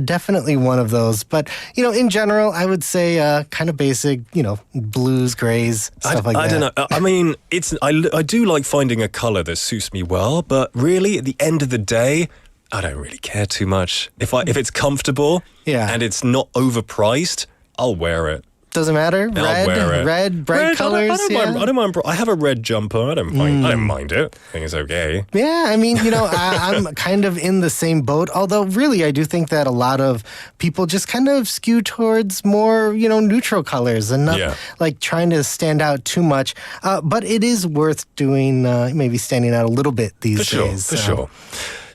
definitely one of those. But, in general, I would say kind of basic, blues, grays, stuff like that. I don't know. I mean, I do like finding a color that suits me well, but really at the end of the day, I don't really care too much. If it's comfortable and it's not overpriced, I'll wear it. Doesn't matter. Red, bright colors. I don't mind. I have a red jumper. I don't mind it. I think it's okay. Yeah, I mean, I'm kind of in the same boat. Although, really, I do think that a lot of people just kind of skew towards more, neutral colors and not like trying to stand out too much. But it is worth doing, maybe standing out a little bit these days. For sure.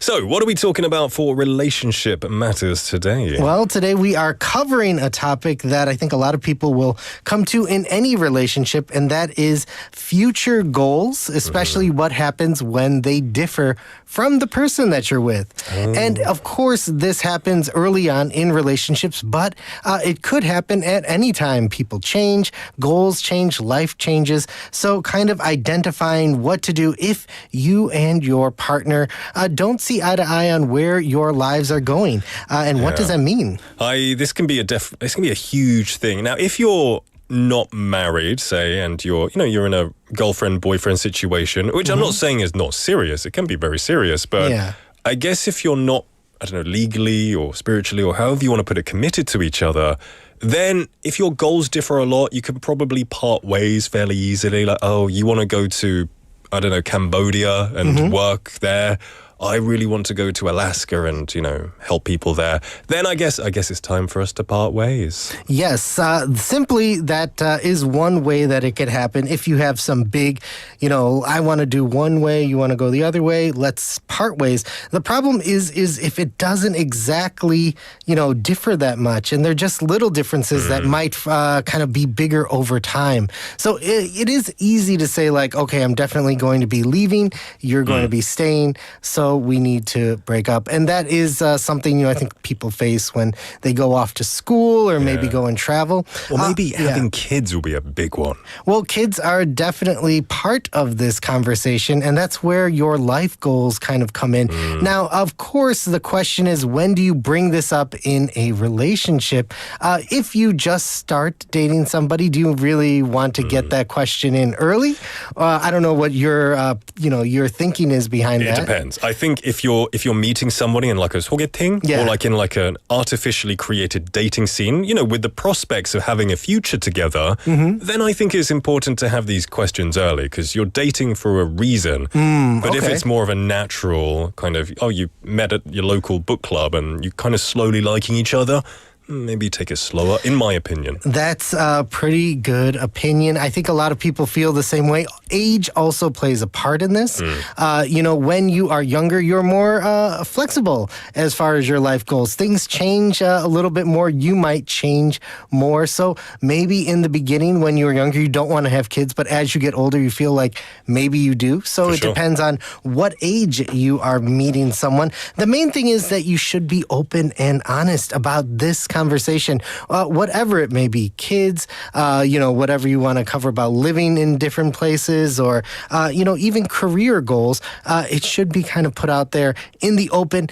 So, what are we talking about for Relationship Matters today? Well, today we are covering a topic that I think a lot of people will come to in any relationship, and that is future goals, especially what happens when they differ from the person that you're with. And of course, this happens early on in relationships, but it could happen at any time. People change, goals change, life changes. So kind of identifying what to do if you and your partner don't see eye to eye on where your lives are going. And what does that mean? This can be a huge thing. Now, if you're not married, say, and you're in a girlfriend-boyfriend situation, which I'm not saying is not serious. It can be very serious, but I guess if you're not, legally or spiritually or however you want to put it, committed to each other, then if your goals differ a lot, you can probably part ways fairly easily. Like, you want to go to I don't know, Cambodia and work there. I really want to go to Alaska and, help people there. Then I guess it's time for us to part ways. Yes, simply that is one way that it could happen. If you have some big, I want to do one way, you want to go the other way, let's part ways. The problem is if it doesn't exactly, differ that much, and they're just little differences that might kind of be bigger over time. So it is easy to say like, okay, I'm definitely going to be leaving, you're going to be staying, so we need to break up. And that is something, I think people face when they go off to school or maybe go and travel. Or maybe having kids will be a big one. Well, kids are definitely part of this conversation, and that's where your life goals kind of come in. Now, of course, the question is, when do you bring this up in a relationship? If you just start dating somebody, do you really want to get that question in early? I don't know what your thinking is behind that. It depends. I think if you're meeting somebody in like a 소개팅 or like in like an artificially created dating scene, with the prospects of having a future together, then I think it's important to have these questions early because you're dating for a reason. But if it's more of a natural kind of, you met at your local book club and you kind of slowly liking each other, maybe take it slower, in my opinion. That's a pretty good opinion. I think a lot of people feel the same way. Age also plays a part in this. When you are younger, you're more flexible as far as your life goals. Things change a little bit more. You might change more. So maybe in the beginning, when you were younger, you don't want to have kids, but as you get older, you feel like maybe you do. So it depends on what age you are meeting someone. The main thing is that you should be open and honest about this conversation, whatever it may be, kids, whatever you want to cover about living in different places or, even career goals, it should be kind of put out there in the open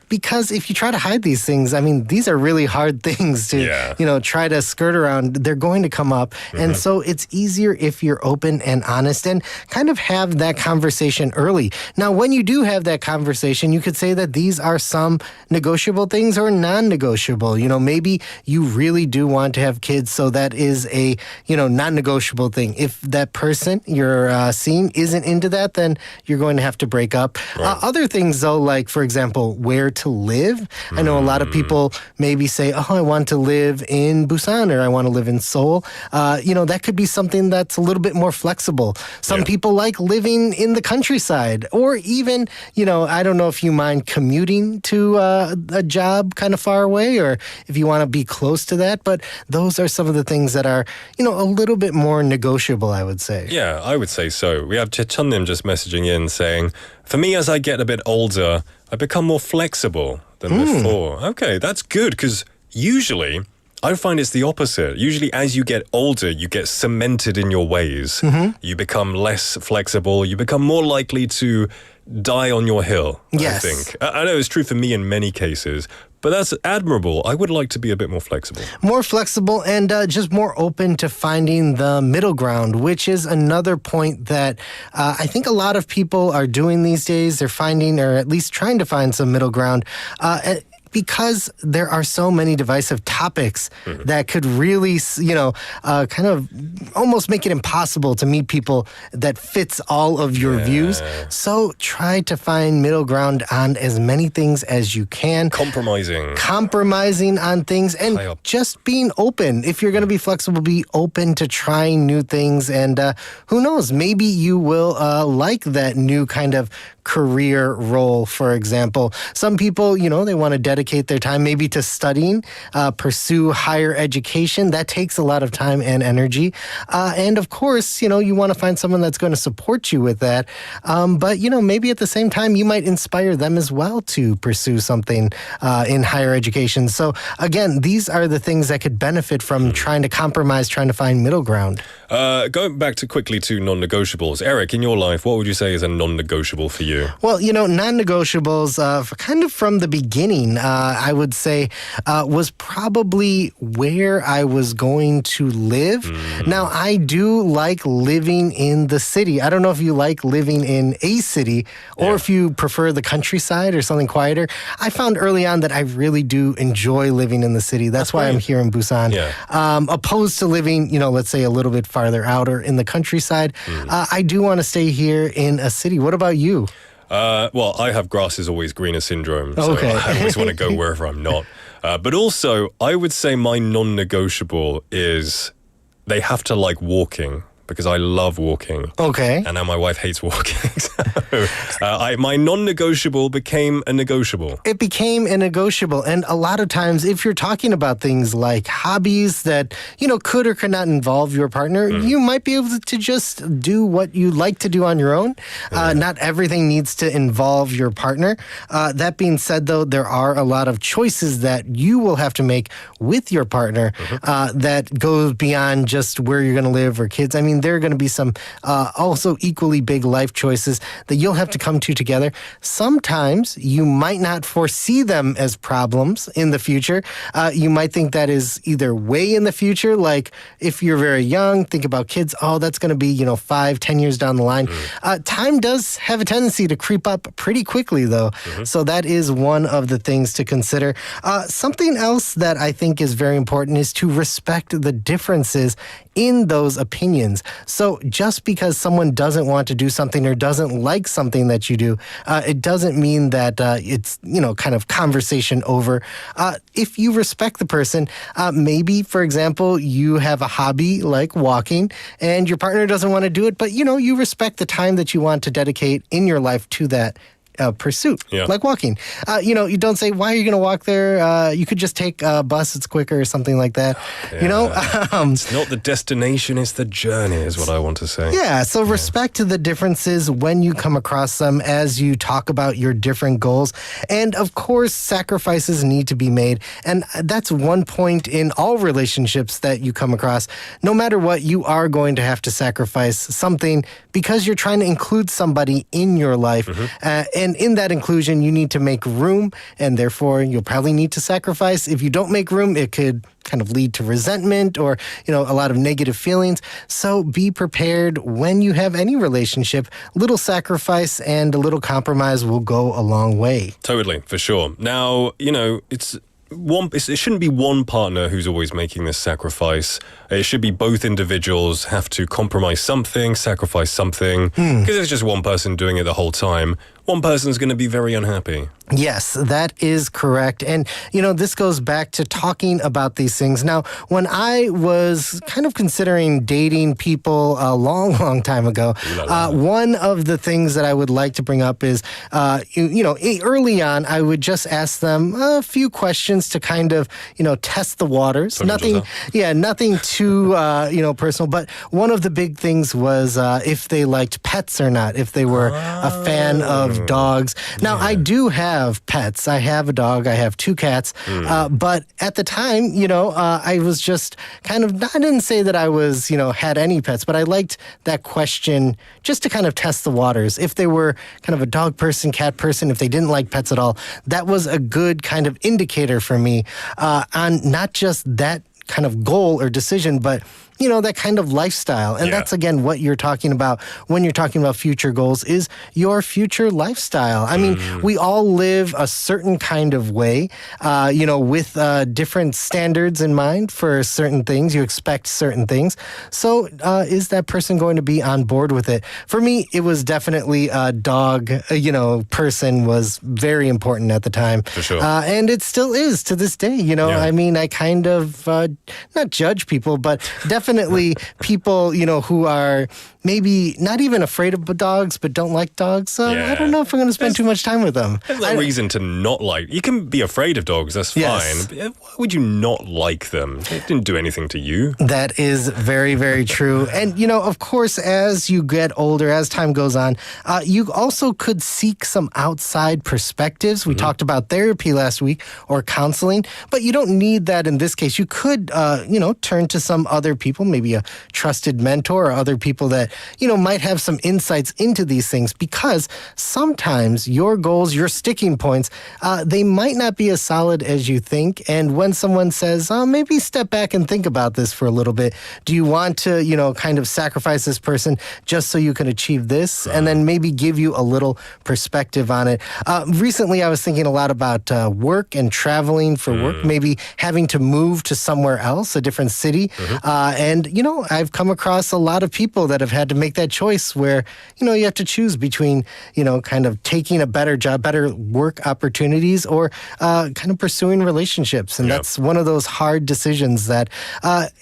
because if you try to hide these things, these are really hard things to, try to skirt around. They're going to come up. And so it's easier if you're open and honest and kind of have that conversation early. Now, when you do have that conversation, you could say that these are some negotiable things or non-negotiable. Maybe you really do want to have kids, so that is a, non-negotiable thing. If that person you're seeing isn't into that, then you're going to have to break up. Right. Other things, though, like, for example, where to live. I know a lot of people maybe say, I want to live in Busan or I want to live in Seoul. That could be something that's a little bit more flexible. Some people like living in the countryside or even, I don't know if you mind commuting to a job kind of far away or if you want to be close to that. But those are some of the things that are, a little bit more negotiable, I would say. Yeah, I would say so. We have Chechunnim just messaging in saying, for me, as I get a bit older, I become more flexible than before. Okay, that's good because usually I find it's the opposite. Usually as you get older, you get cemented in your ways. You become less flexible. You become more likely to die on your hill, yes. I think. I know it's true for me in many cases, but that's admirable. I would like to be a bit more flexible. More flexible and just more open to finding the middle ground, which is another point that I think a lot of people are doing these days. They're finding, or at least trying to find some middle ground. Because there are so many divisive topics that could really, kind of almost make it impossible to meet people that fits all of your views. So try to find middle ground on as many things as you can. Compromising on things and just being open. If you're going to be flexible, be open to trying new things. And who knows, maybe you will like that new kind of career role, for example. Some people, they want to dedicate their time maybe to studying, pursue higher education. That takes a lot of time and energy. And of course, you want to find someone that's going to support you with that. But, maybe at the same time, you might inspire them as well to pursue something in higher education. So again, these are the things that could benefit from trying to compromise, trying to find middle ground. Going back quickly to non-negotiables. Eric, in your life, what would you say is a non-negotiable for you? you? Well, non-negotiables, kind of from the beginning, I would say, was probably where I was going to live. Now, I do like living in the city. I don't know if you like living in a city or if you prefer the countryside or something quieter. I found early on that I really do enjoy living in the city. That's why I'm here in Busan. Yeah. Opposed to living, let's say a little bit farther out or in the countryside. I do want to stay here in a city. What about you? Well, I have grass is always greener syndrome, so Okay. I always want to go wherever I'm not. But also, I would say my non-negotiable is they have to like walking, because I love walking. Okay. And now my wife hates walking. So my non-negotiable became a negotiable. It became a negotiable. And a lot of times, if you're talking about things like hobbies that, could or could not involve your partner, you might be able to just do what you like to do on your own. Not everything needs to involve your partner. That being said, though, there are a lot of choices that you will have to make with your partner that goes beyond just where you're going to live or kids. I mean, there are going to be some also equally big life choices that you'll have to come to together. Sometimes you might not foresee them as problems in the future. You might think that is either way in the future, like if you're very young, think about kids, that's going to be, 5-10 years down the line. Time does have a tendency to creep up pretty quickly, though. So that is one of the things to consider. Something else that I think is very important is to respect the differences in those opinions. So just because someone doesn't want to do something or doesn't like something that you do, it doesn't mean that it's, kind of conversation over. If you respect the person, maybe, for example, you have a hobby like walking and your partner doesn't want to do it, but, you respect the time that you want to dedicate in your life to that pursuit, like walking. You don't say, why are you going to walk there? You could just take a bus, it's quicker or something like that. It's not the destination, it's the journey is what I want to say. Yeah, so respect the differences when you come across them as you talk about your different goals. And of course, sacrifices need to be made. And that's one point in all relationships that you come across. No matter what, you are going to have to sacrifice something because you're trying to include somebody in your life. And in that inclusion, you need to make room, and therefore you'll probably need to sacrifice. If you don't make room, it could kind of lead to resentment or, a lot of negative feelings. So be prepared when you have any relationship. Little sacrifice and a little compromise will go a long way. Totally, for sure. Now, it shouldn't be one partner who's always making this sacrifice. It should be both individuals have to compromise something, sacrifice something. Because it's just one person doing it the whole time. One person's going to be very unhappy. Yes, that is correct. And, this goes back to talking about these things. Now, when I was kind of considering dating people a long, long time ago, one of the things that I would like to bring up is, early on, I would just ask them a few questions to kind of, test the waters. Nothing too, personal. But one of the big things was if they liked pets or not, if they were a fan of dogs. Now, I do have pets. I have a dog. I have 2 cats. But at the time, I was just kind of, I didn't say that I was, had any pets, but I liked that question just to kind of test the waters. If they were kind of a dog person, cat person, if they didn't like pets at all, that was a good kind of indicator for me on not just that kind of goal or decision, but that kind of lifestyle. And that's, again, what you're talking about when you're talking about future goals is your future lifestyle. I mean, we all live a certain kind of way, with different standards in mind for certain things. You expect certain things. So is that person going to be on board with it? For me, it was definitely a dog, person was very important at the time. For sure. And it still is to this day, I mean, I kind of not judge people, but definitely people, who are maybe not even afraid of dogs, but don't like dogs. I don't know if I'm going to spend too much time with them. There's no reason to not like. You can be afraid of dogs, that's fine. But why would you not like them? They didn't do anything to you. That is very, very true. And, of course, as you get older, as time goes on, you also could seek some outside perspectives. We talked about therapy last week or counseling, but you don't need that in this case. You could, turn to some other people, maybe a trusted mentor or other people that might have some insights into these things, because sometimes your goals, your sticking points, they might not be as solid as you think. And when someone says, maybe step back and think about this for a little bit. Do you want to, kind of sacrifice this person just so you can achieve this? And then maybe give you a little perspective on it. Recently, I was thinking a lot about work and traveling for work, maybe having to move to somewhere else, a different city. And, I've come across a lot of people that have had to make that choice where, you have to choose between, kind of taking a better job, better work opportunities, or kind of pursuing relationships. And that's one of those hard decisions that,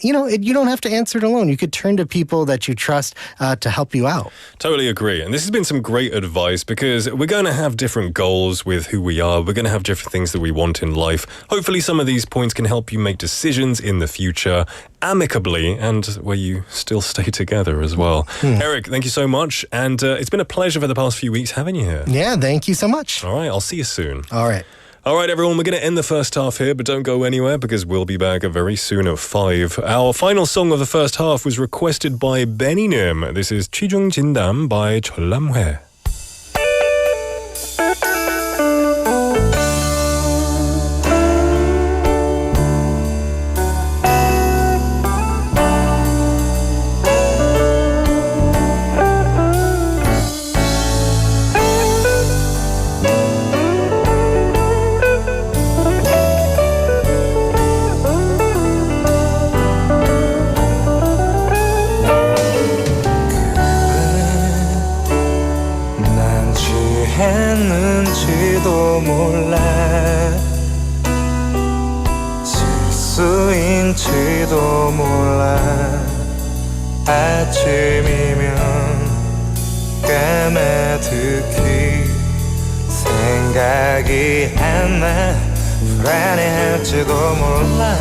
you don't have to answer it alone. You could turn to people that you trust to help you out. Totally agree. And this has been some great advice, because we're going to have different goals with who we are. We're going to have different things that we want in life. Hopefully some of these points can help you make decisions in the future amicably, and where you still stay together as well. Eric, thank you so much. And it's been a pleasure for the past few weeks having you here. Yeah, thank you so much. All right, I'll see you soon. All right. All right, everyone, we're going to end the first half here, but don't go anywhere, because we'll be back very soon at 5. Our final song of the first half was requested by Benny Nim. This is 취중 진담 by 전람회. 했는지도 몰라 실수인지도 몰라 아침이면 까마득히 생각이 안 나 불안해할지도 몰라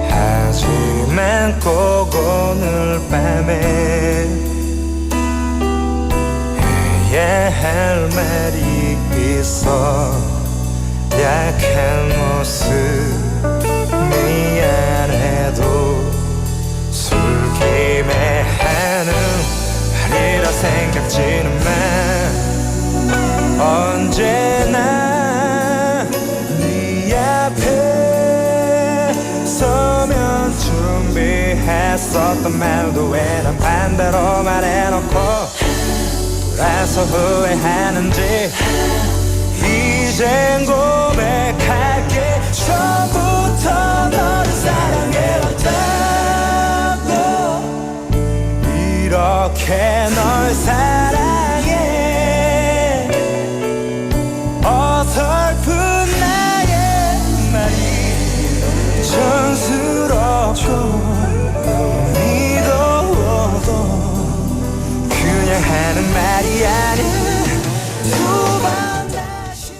하지만 꼭 오늘 밤에 해야 할 말이 있어 약한 모습 미안해도 술김에 하는 말이라 생각지는 마 언제나 네 앞에 서면 준비했었던 말도 왜 난 반대로 말해놓고 라서 후회하는지 이젠 고백할게 처음부터 너를 사랑해왔다고 이렇게 널 사랑해 어설픈 나의 말이 촌스럽고 그냥 하는 말이 아닌 두 번 다시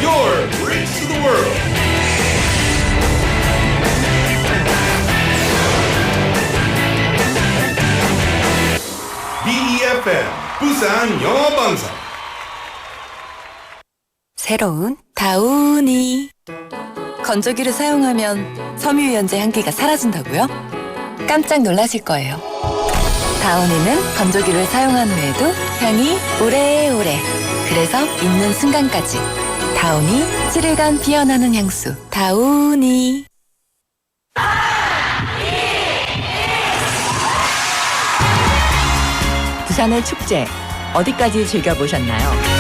Your bridge to the world. BEFM 부산영어방송. 새로운 다우니. 건조기를 사용하면 섬유유연제 향기가 사라진다고요? 깜짝 놀라실 거예요. 다우니는 건조기를 사용한 후에도 향이 오래오래. 그래서 입는 순간까지. 다우니 7일간 피어나는 향수. 다우니. 부산의 축제 어디까지 즐겨보셨나요?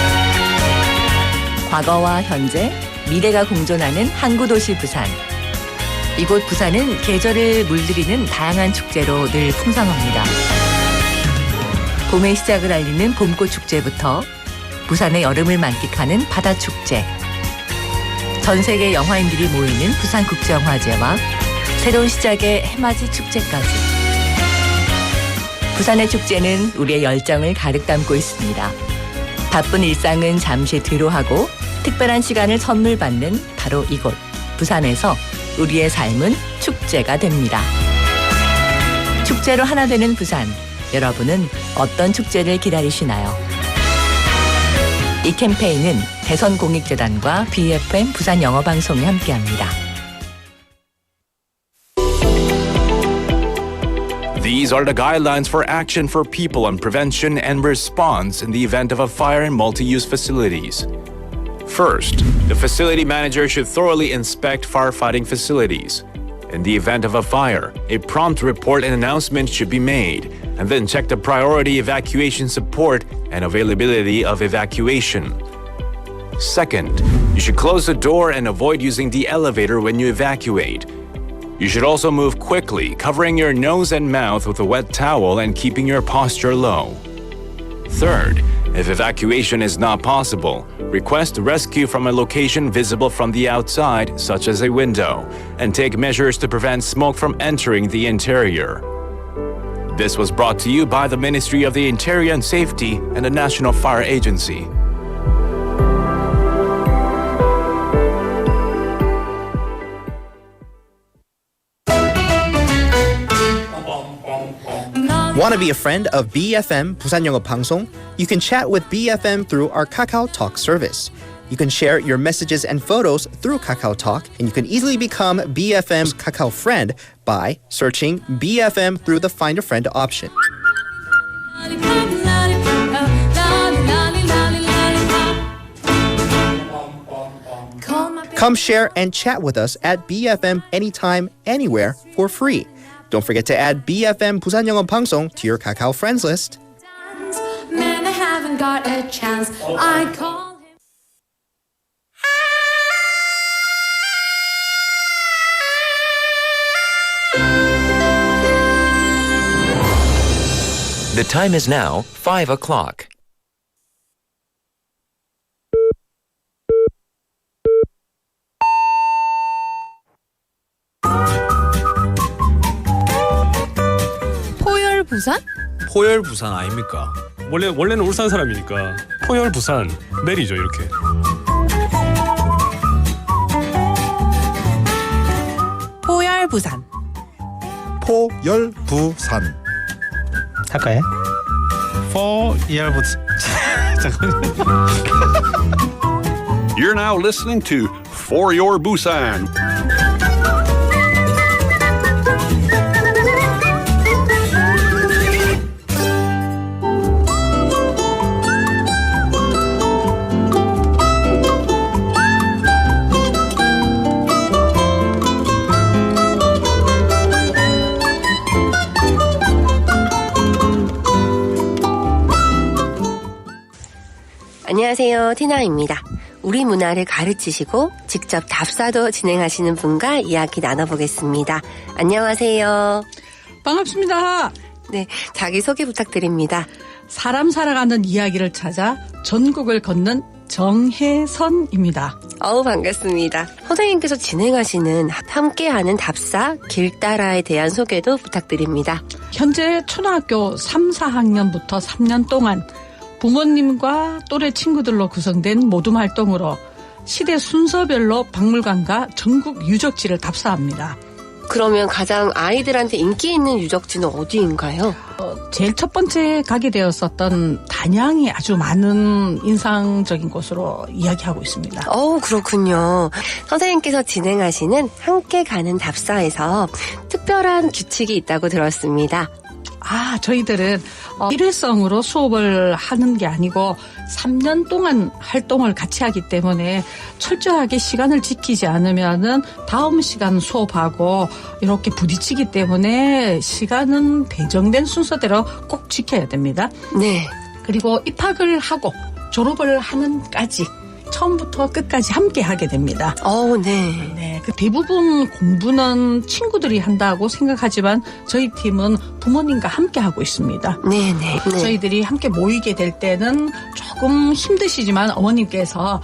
과거와 현재, 미래가 공존하는 항구도시 부산. 이곳 부산은 계절을 물들이는 다양한 축제로 늘 풍성합니다. 봄의 시작을 알리는 봄꽃 축제부터 부산의 여름을 만끽하는 바다축제, 전 세계 영화인들이 모이는 부산국제영화제와 새로운 시작의 해맞이 축제까지. 부산의 축제는 우리의 열정을 가득 담고 있습니다. 바쁜 일상은 잠시 뒤로 하고 특별한 시간을 선물 받는 바로 이곳 부산에서 우리의 삶은 축제가 됩니다. 축제로 하나 되는 부산. 여러분은 어떤 축제를 기다리시나요? 이 캠페인은 대선공익재단과 BFM 부산영어방송이 함께합니다. These are the guidelines for action for people on prevention and response in the event of a fire in multi-use facilities. First, the facility manager should thoroughly inspect firefighting facilities. In the event of a fire, a prompt report and announcement should be made, and then check the priority evacuation support and availability of evacuation. Second, you should close the door and avoid using the elevator when you evacuate. You should also move quickly, covering your nose and mouth with a wet towel and keeping your posture low. Third, if evacuation is not possible, request rescue from a location visible from the outside, such as a window, and take measures to prevent smoke from entering the interior. This was brought to you by the Ministry of the Interior and Safety and the National Fire Agency. Want to be a friend of BFM 부산영어방송? You can chat with BFM through our Kakao Talk service. You can share your messages and photos through Kakao Talk, and you can easily become BFM's Kakao friend by searching BFM through the Find a Friend option. Come share and chat with us at BFM anytime, anywhere for free. Don't forget to add BFM 부산영어방송 to your Kakao friends list. Man, I haven't got a chance. I call him. The time is now 5 o'clock. 포열 부산? 포열 부산 아닙니까? 원래는 울산 사람이니까 포열 부산 내리죠 이렇게. 포열 부산. 포열 부산. 할까요? 포열 부산. 잠깐만요. You're now listening to For Your Busan. 안녕하세요. 티나입니다. 우리 문화를 가르치시고 직접 답사도 진행하시는 분과 이야기 나눠보겠습니다. 안녕하세요. 반갑습니다. 네, 자기소개 부탁드립니다. 사람 살아가는 이야기를 찾아 전국을 걷는 정혜선입니다. 반갑습니다. 선생님께서 진행하시는 함께하는 답사 길따라에 대한 소개도 부탁드립니다. 현재 초등학교 3, 4학년부터 3년 동안 부모님과 또래 친구들로 구성된 모둠 활동으로 시대 순서별로 박물관과 전국 유적지를 답사합니다. 그러면 가장 아이들한테 인기 있는 유적지는 어디인가요? 제일 첫 번째 가게 되었었던 단양이 아주 많은 인상적인 곳으로 이야기하고 있습니다. 그렇군요. 선생님께서 진행하시는 함께 가는 답사에서 특별한 규칙이 있다고 들었습니다. 저희들은 일회성으로 수업을 하는 게 아니고 3년 동안 활동을 같이 하기 때문에 철저하게 시간을 지키지 않으면은 다음 시간 수업하고 이렇게 부딪히기 때문에 시간은 배정된 순서대로 꼭 지켜야 됩니다. 네. 그리고 입학을 하고 졸업을 하는까지 처음부터 끝까지 함께 하게 됩니다. 네. 네. 그 대부분 공부는 친구들이 한다고 생각하지만 저희 팀은 부모님과 함께 하고 있습니다. 네네. 네. 저희들이 함께 모이게 될 때는 조금 힘드시지만 어머님께서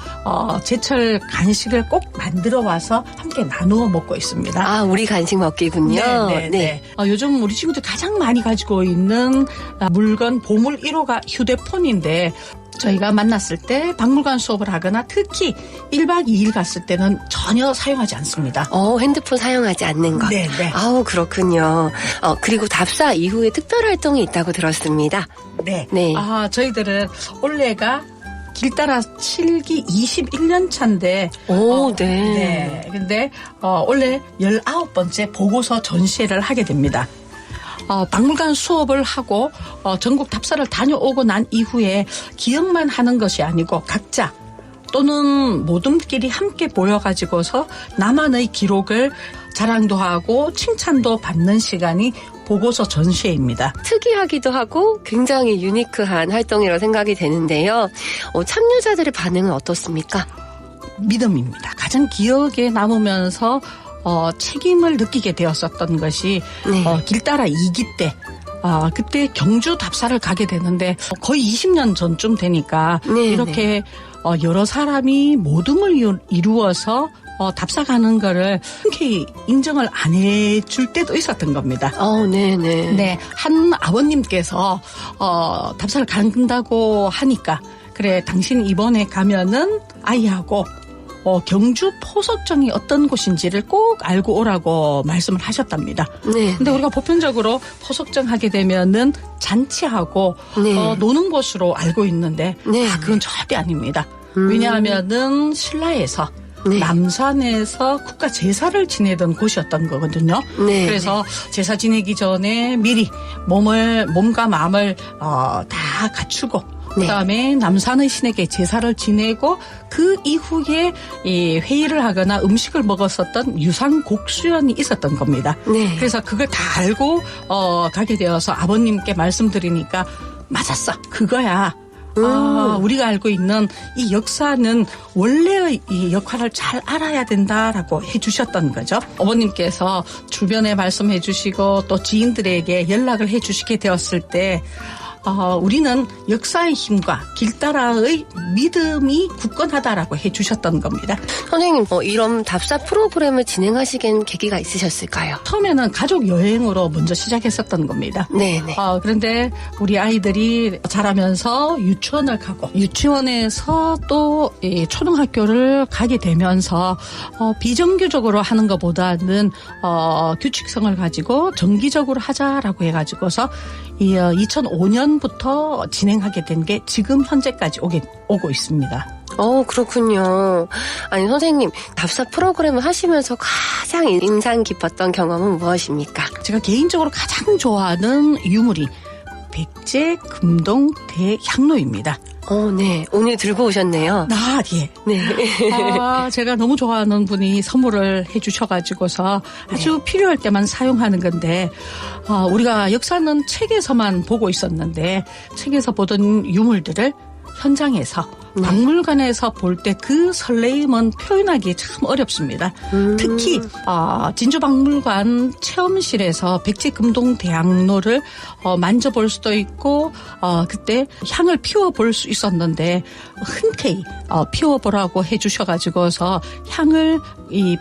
제철 간식을 꼭 만들어 와서 함께 나누어 먹고 있습니다. 우리 간식 먹기군요. 네. 요즘 우리 친구들 가장 많이 가지고 있는 물건 보물 1호가 휴대폰인데 저희가 만났을 때 박물관 수업을 하거나 특히 1박 2일 갔을 때는 전혀 사용하지 않습니다. 핸드폰 사용하지 않는 것. 네. 그렇군요. 그리고 답사 이후에 특별 활동이 있다고 들었습니다. 네. 네. 저희들은 올해가 길 따라 7기 21년 차인데. 오, 네. 근데 원래 19번째 보고서 전시회를 하게 됩니다. 박물관 수업을 하고 전국 답사를 다녀오고 난 이후에 기억만 하는 것이 아니고 각자 또는 모둠끼리 함께 모여가지고서 나만의 기록을 자랑도 하고 칭찬도 받는 시간이 보고서 전시회입니다. 특이하기도 하고 굉장히 유니크한 활동이라고 생각이 되는데요. 참여자들의 반응은 어떻습니까? 믿음입니다. 가장 기억에 남으면서 책임을 느끼게 되었었던 것이 길 따라 2기 때 그때 경주 답사를 가게 되는데 거의 20년 전쯤 되니까 이렇게 여러 사람이 모둠을 이루어서 답사 가는 거를 흔쾌히 인정을 안 해줄 때도 있었던 겁니다. 네네. 네, 한 아버님께서 답사를 간다고 하니까 그래 당신 이번에 가면은 아이하고 경주 포석정이 어떤 곳인지를 꼭 알고 오라고 말씀을 하셨답니다. 네. 근데 우리가 보편적으로 포석정 하게 되면은 잔치하고 노는 곳으로 알고 있는데 그건 절대 아닙니다. 왜냐하면은 신라에서 남산에서 국가 제사를 지내던 곳이었던 거거든요. 그래서 제사 지내기 전에 미리 몸과 마음을 다 갖추고 그다음에 남산의 신에게 제사를 지내고 그 이후에 이 회의를 하거나 음식을 먹었었던 유상곡수연이 있었던 겁니다. 그래서 그걸 다 알고 가게 되어서 아버님께 말씀드리니까 맞았어. 그거야. 우리가 알고 있는 이 역사는 원래의 이 역할을 잘 알아야 된다라고 해주셨던 거죠. 어머님께서 주변에 말씀해 주시고 또 지인들에게 연락을 해 주시게 되었을 때 우리는 역사의 힘과 길따라의 믿음이 굳건하다라고 해주셨던 겁니다. 선생님, 이런 답사 프로그램을 진행하시기엔 계기가 있으셨을까요? 처음에는 가족 여행으로 먼저 시작했었던 겁니다. 네네. 그런데 우리 아이들이 자라면서 유치원을 가고 유치원에서 또 초등학교를 가게 되면서 비정규적으로 하는 것보다는 규칙성을 가지고 정기적으로 하자라고 해가지고서 2005년부터 진행하게 된 게 지금 현재까지 오고 있습니다. 그렇군요. 아니, 선생님, 답사 프로그램을 하시면서 가장 인상 깊었던 경험은 무엇입니까? 제가 개인적으로 가장 좋아하는 유물이 백제, 금동, 대향로입니다. 네. 오늘 들고 오셨네요. 예. 네. 제가 너무 좋아하는 분이 선물을 해주셔가지고서 아주 필요할 때만 사용하는 건데, 우리가 역사는 책에서만 보고 있었는데, 책에서 보던 유물들을 현장에서 박물관에서 볼 때 그 설레임은 표현하기 참 어렵습니다. 특히 진주박물관 체험실에서 백제금동 대학로를 만져볼 수도 있고 그때 향을 피워볼 수 있었는데 흔쾌히 피워보라고 해주셔가지고서 향을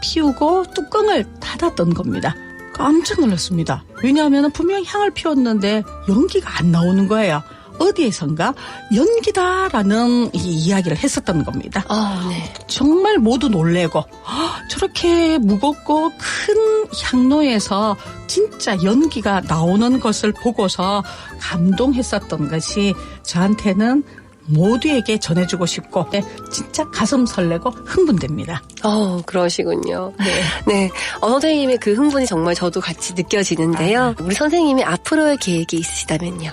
피우고 뚜껑을 닫았던 겁니다. 깜짝 놀랐습니다. 왜냐하면 분명히 향을 피웠는데 연기가 안 나오는 거예요. 어디에선가 연기다라는 이야기를 했었던 겁니다. 네. 정말 모두 놀래고 저렇게 무겁고 큰 향로에서 진짜 연기가 나오는 것을 보고서 감동했었던 것이 저한테는 모두에게 전해주고 싶고 진짜 가슴 설레고 흥분됩니다. 그러시군요. 네. 선생님의 그 흥분이 정말 저도 같이 느껴지는데요. 우리 선생님이 앞으로의 계획이 있으시다면요?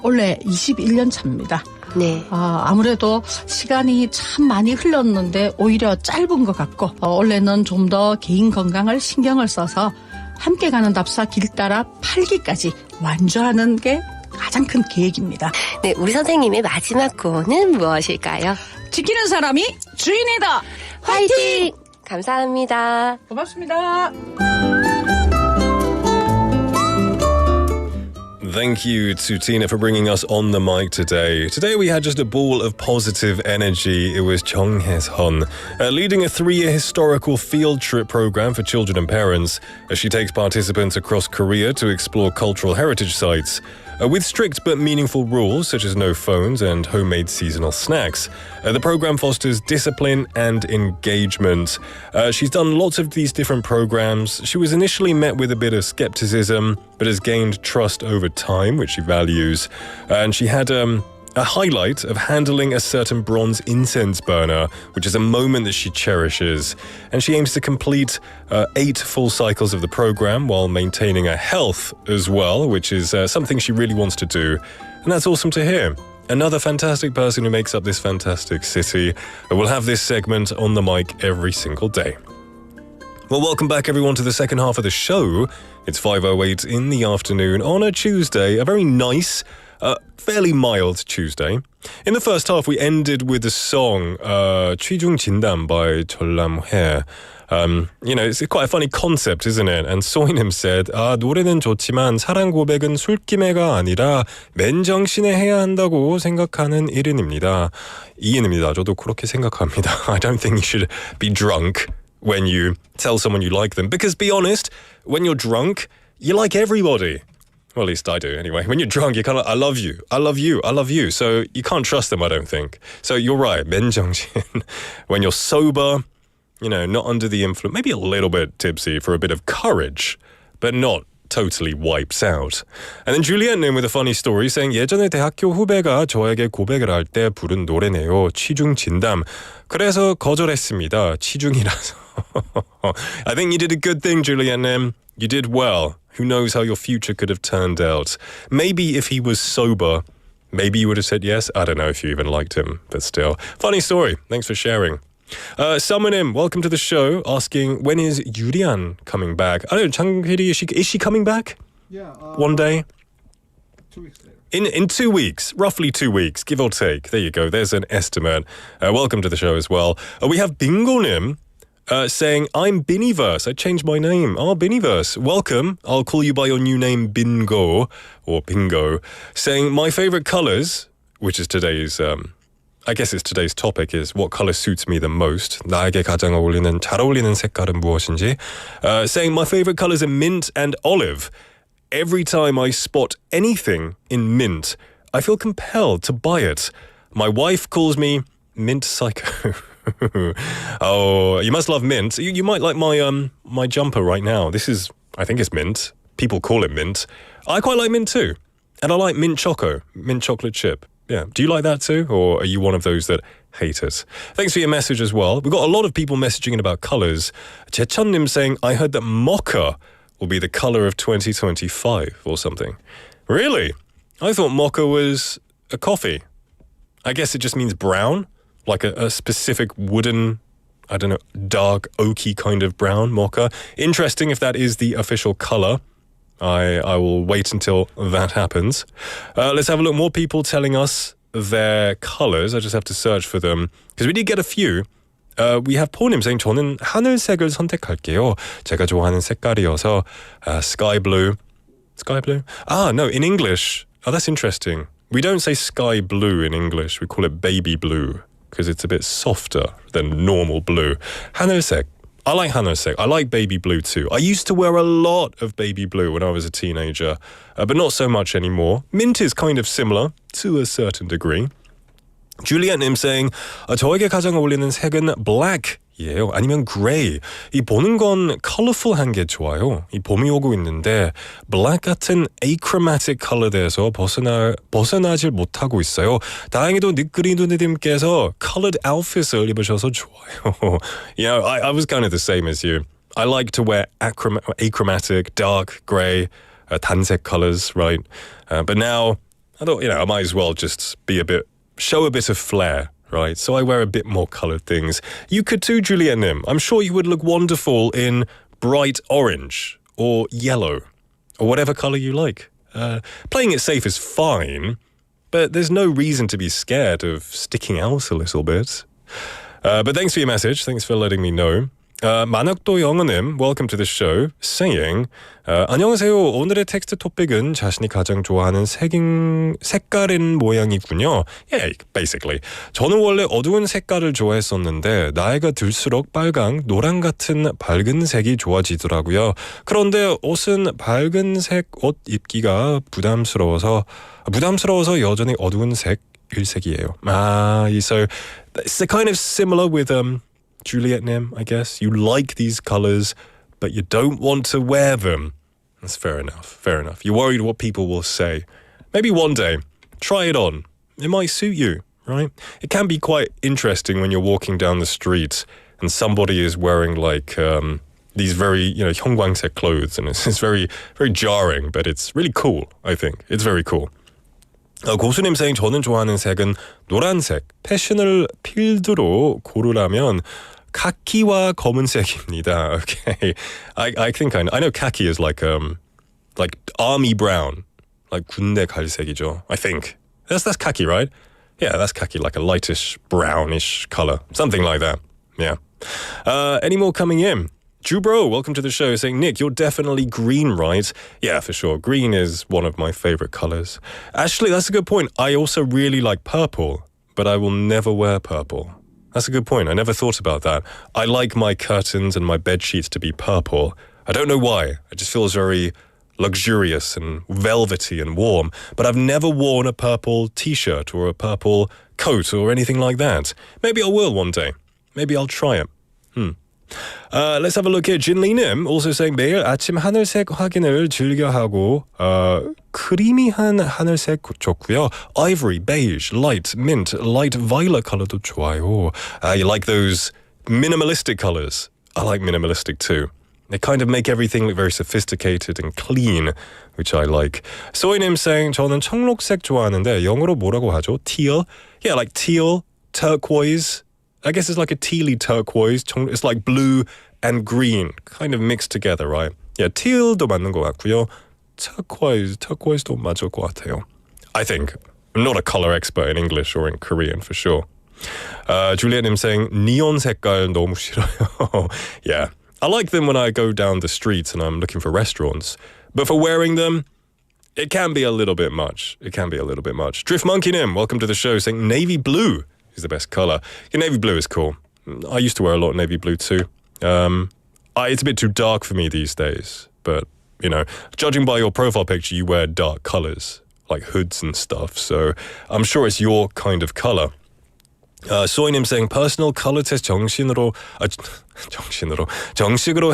원래 21년 차입니다. 네. 아무래도 시간이 참 많이 흘렀는데 오히려 짧은 것 같고 원래는 좀 더 개인 건강을 신경을 써서 함께 가는 답사 길 따라 8기까지 완주하는 게 가장 큰 계획입니다. 네, 우리 선생님의 마지막 구호는 무엇일까요? 지키는 사람이 주인이다. 화이팅! 감사합니다. 고맙습니다. Thank you to Tina for bringing us on the mic today. Today we had just a ball of positive energy. It was Chung Hes-hun, leading a 3-year historical field trip program for children and parents as she takes participants across Korea to explore cultural heritage sites. With strict but meaningful rules such as no phones and homemade seasonal snacks. The program fosters discipline and engagement. She's done lots of these different programs. She was initially met with a bit of skepticism, but has gained trust over time, which she values. And she had a a highlight of handling a certain bronze incense burner, which is a moment that she cherishes. And she aims to complete 8 full cycles of the program while maintaining her health as well, which is something she really wants to do. And that's awesome to hear. Another fantastic person who makes up this fantastic city. We'll have this segment on the mic every single day. Well, welcome back everyone to the second half of the show. It's 5:08 in the afternoon on a Tuesday, a very nice, fairly mild Tuesday. In the first half, we ended with the song 취중 진담 by 전람회. It's quite a funny concept, isn't it? And 소희님 said, 노래는 좋지만 사랑 고백은 술김에가 아니라 맨정신에 해야 한다고 생각하는 1인입니다. 2인입니다. 저도 그렇게 생각합니다. I don't think you should be drunk when you tell someone you like them. Because be honest, when you're drunk, you like everybody. Well, at least I do anyway. When you're drunk, you're kind of, I love you, I love you, I love you. So you can't trust them, I don't think. So you're right, 맨정신. When you're sober, not under the influence, maybe a little bit tipsy for a bit of courage, but not totally wipes out. And then Juliet with a funny story saying 예전에 대학교 후배가 저에게 고백을 할 때 부른 노래네요. 취중 진담. 그래서 거절했습니다. 취중이라서. I think you did a good thing, Juliet. You did well. Who knows how your future could have turned out. Maybe if he was sober, maybe you would have said yes. I don't know if you even liked him, but still. Funny story. Thanks for sharing. Summonim, welcome to the show, asking when is Yurian coming back? I don't know, Changhiri, is she coming back? Yeah. One day? 2 weeks later. In 2 weeks, roughly 2 weeks, give or take. There you go, there's an estimate. Welcome to the show as well. We have Bingonim saying, I'm Biniverse. I changed my name. Biniverse. Welcome. I'll call you by your new name, Bingo, or Bingo. Saying, my favorite colors, which is today's... I guess it's today's topic is what color suits me the most. 나에게 가장 잘 어울리는 색깔은 무엇인지. Saying my favorite colors are mint and olive. Every time I spot anything in mint, I feel compelled to buy it. My wife calls me mint psycho. Oh, you must love mint. You might like my jumper right now. I think it's mint. People call it mint. I quite like mint too. And I like mint choco, mint chocolate chip. Yeah. Do you like that too? Or are you one of those that hate it? Thanks for your message as well. We've got a lot of people messaging in about colours. Jecheonnim saying, I heard that mocha will be the colour of 2025 or something. Really? I thought mocha was a coffee. I guess it just means brown, like a specific wooden, I don't know, dark oaky kind of brown mocha. Interesting if that is the official colour. I will wait until that happens. Let's have a look. More people telling us their colours. I just have to search for them. Because we did get a few. We have Ponim saying 저는 하늘색을 선택할게요. 제가 좋아하는 색깔이어서 sky blue. Sky blue? No, in English. Oh, that's interesting. We don't say sky blue in English. We call it baby blue because it's a bit softer than normal blue. 하늘색. I like 하늘색. I like baby blue too. I used to wear a lot of baby blue when I was a teenager, but not so much anymore. Mint is kind of similar to a certain degree. Juliet Nim saying, 저에게 가장 어울리는 색은 black이에요. 아니면 grey. 이 보는 건 colorful한 게 좋아요. 이 봄이 오고 있는데 black 같은 achromatic 컬러에서 벗어나질 못하고 있어요. 다행히도 늦그리 누님께서 colored outfit을 입으셔서 좋아요. I was kind of the same as you. I like to wear achromatic, dark, grey, 단색 colors, right? But now, I thought, I might as well just show a bit of flair, right? So I wear a bit more coloured things. You could too, Juliet Nim. I'm sure you would look wonderful in bright orange or yellow or whatever colour you like. Playing it safe is fine, but there's no reason to be scared of sticking out a little bit. But thanks for your message. Thanks for letting me know. 만학도 영어님, welcome to the show, saying 안녕하세요. 오늘의 텍스트 토픽은 자신이 가장 좋아하는 색깔인 모양이군요. Yeah, basically. 저는 원래 어두운 색깔을 좋아했었는데 나이가 들수록 빨강, 노랑 같은 밝은 색이 좋아지더라고요. 그런데 옷은 밝은색 옷 입기가 부담스러워서 여전히 어두운 색 일색이에요. So it's kind of similar with Juliet Nim, I guess. You like these colours, but you don't want to wear them. That's fair enough. You're worried what people will say. Maybe one day, try it on. it might suit you, right? It can be quite interesting when you're walking down the street and somebody is wearing like these very, 형광색 clothes, and it's very, very jarring, but it's really cool, I think. It's very cool. 고수님 saying 저는 좋아하는 색은 노란색. 패셔널 필드로 고르라면 카키와 검은색입니다. Okay, I think I know khaki is like army brown, like 군대 갈색이죠. I think that's khaki, right? Yeah, that's khaki, like a lightish brownish color, something like that. Yeah. Any more coming in? Jubro, welcome to the show, saying, Nick, you're definitely green, right? Yeah, for sure. Green is one of my favorite colors. Actually, that's a good point. I also really like purple, but I will never wear purple. That's a good point. I never thought about that. I like my curtains and my bed sheets to be purple. I don't know why. It just feels very luxurious and velvety and warm. But I've never worn a purple t-shirt or a purple coat or anything like that. Maybe I will one day. Maybe I'll try it. Let's have a look here. 진리님 also saying 매일 아침 하늘색 확인을 즐겨하고 크리미한 하늘색 좋고요. Ivory, beige, light, mint, light violet color도 좋아요. You like those minimalistic colors? I like minimalistic too. They kind of make everything look very sophisticated and clean, which I like. 소희님 saying 저는 청록색 좋아하는데 영어로 뭐라고 하죠? Teal? Yeah, like teal, turquoise. I guess it's like a tealy turquoise. It's like blue and green, kind of mixed together, right? Yeah, teal도 맞는 것 같고요. turquoise도 맞을 것 같아요. I think. I'm not a color expert in English or in Korean for sure. Juliet님 saying neon 색깔 너무 싫어요. Yeah, I like them when I go down the streets and I'm looking for restaurants. But for wearing them, it can be a little bit much. Drift Monkeynim, welcome to the show, saying navy blue is the best color. Yeah, navy blue is cool. I used to wear a lot of navy blue too. It's a bit too dark for me these days, but judging by your profile picture, you wear dark colors like hoods and stuff, so I'm sure it's your kind of color. 소희님 saying personal color test 정식으로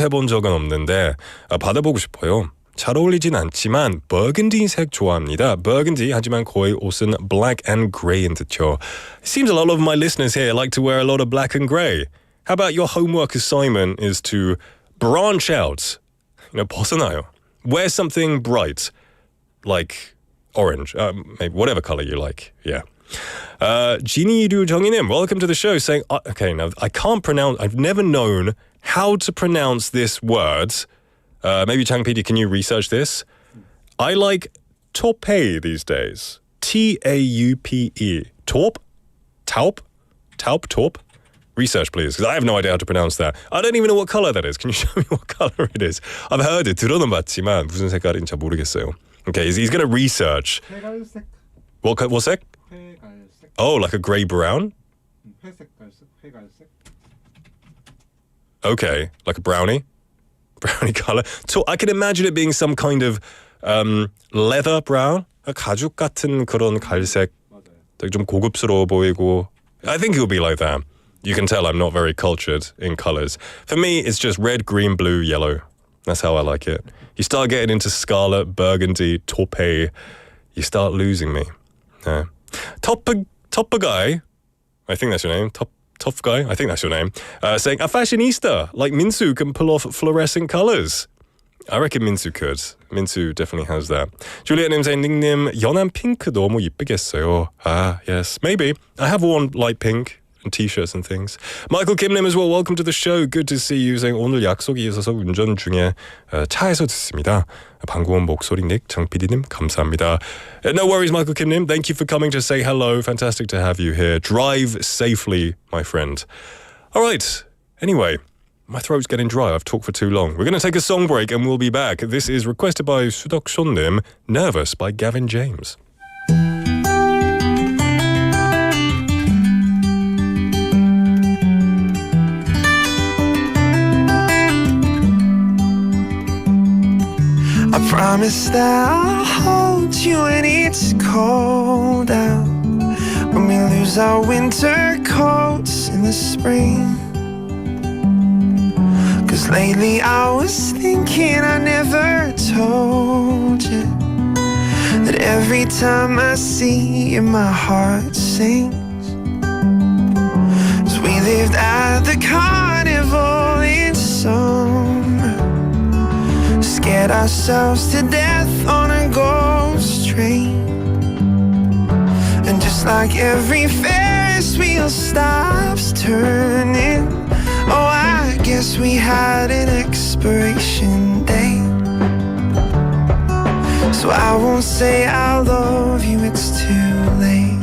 해본 적은 없는데 받아보고 싶어요. 잘 어울리진 않지만 버건디색 좋아합니다. Burgundy 하지만 거의 옷은 black and grey인 듯요. It seems a lot of my listeners here like to wear a lot of black and grey. How about your homework assignment is to branch out, 벗어나요. Wear something bright, like orange, maybe whatever color you like. Yeah. 지니류 정희님, welcome to the show, saying, okay, now I've never known how to pronounce this word. Maybe Chang PD, can you research this? I like taupe these days. Taupe. Taupe? Research, please, because I have no idea how to pronounce that. I don't even know what color that is. Can you show me what color it is? I've heard it. 들어는 봤지만 무슨 색깔인지 잘 모르겠어요. Okay, he's going to research. 회갈색. What sec? 회갈색. Oh, like a grey-brown? 회갈색. Okay, like a brownie color. So I can imagine it being some kind of leather brown, 가죽 같은 그런 갈색. 되게 좀 고급스러워 보이고. I think it'll be like that. You can tell I'm not very cultured in colors. For me, it's just red, green, blue, yellow. That's how I like it. You start getting into scarlet, burgundy, taupe, you start losing me. Yeah. Top guy, I think that's your name. Tough guy, I think that's your name. Saying a fashionista like Minsu can pull off fluorescent colors. I reckon Minsu could. Minsu definitely has that. Juliet님 saying 닉님 연한 핑크 너무 이쁘겠어요. Ah, yes, maybe. I have worn light pink and t-shirts and things. Michael Kimlim as well, welcome to the show. Good to see you. saying 오늘 약속이 있어서 운전 중에 차에서 듣습니다. 반가운 목소리 닉 장PD님 감사합니다. No worries, Michael Kimlim. Thank you for coming to say hello. Fantastic to have you here. Drive safely, my friend. All right. Anyway, my throat's getting dry. I've talked for too long. We're going to take a song break and we'll be back. This is requested by 수덕션님, Nervous by Gavin James. I promise that I'll hold you when it's cold out, when we lose our winter coats in the spring. 'Cause lately I was thinking I never told you that But every time I see you, my heart sings. As we lived at the carnival in summer, scared ourselves to death on a ghost train. And just like every Ferris wheel stops turning, oh, I guess we had an expiration date. So I won't say I love you, it's too late.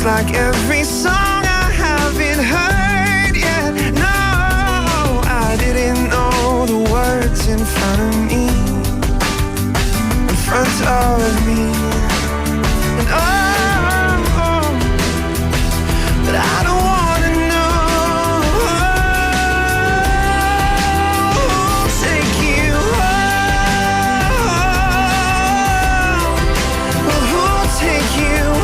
Like every song I haven't heard yet. No, I didn't know the words in front of me, in front of me. And oh, but I don't wanna know who'll take you home, who'll take you home.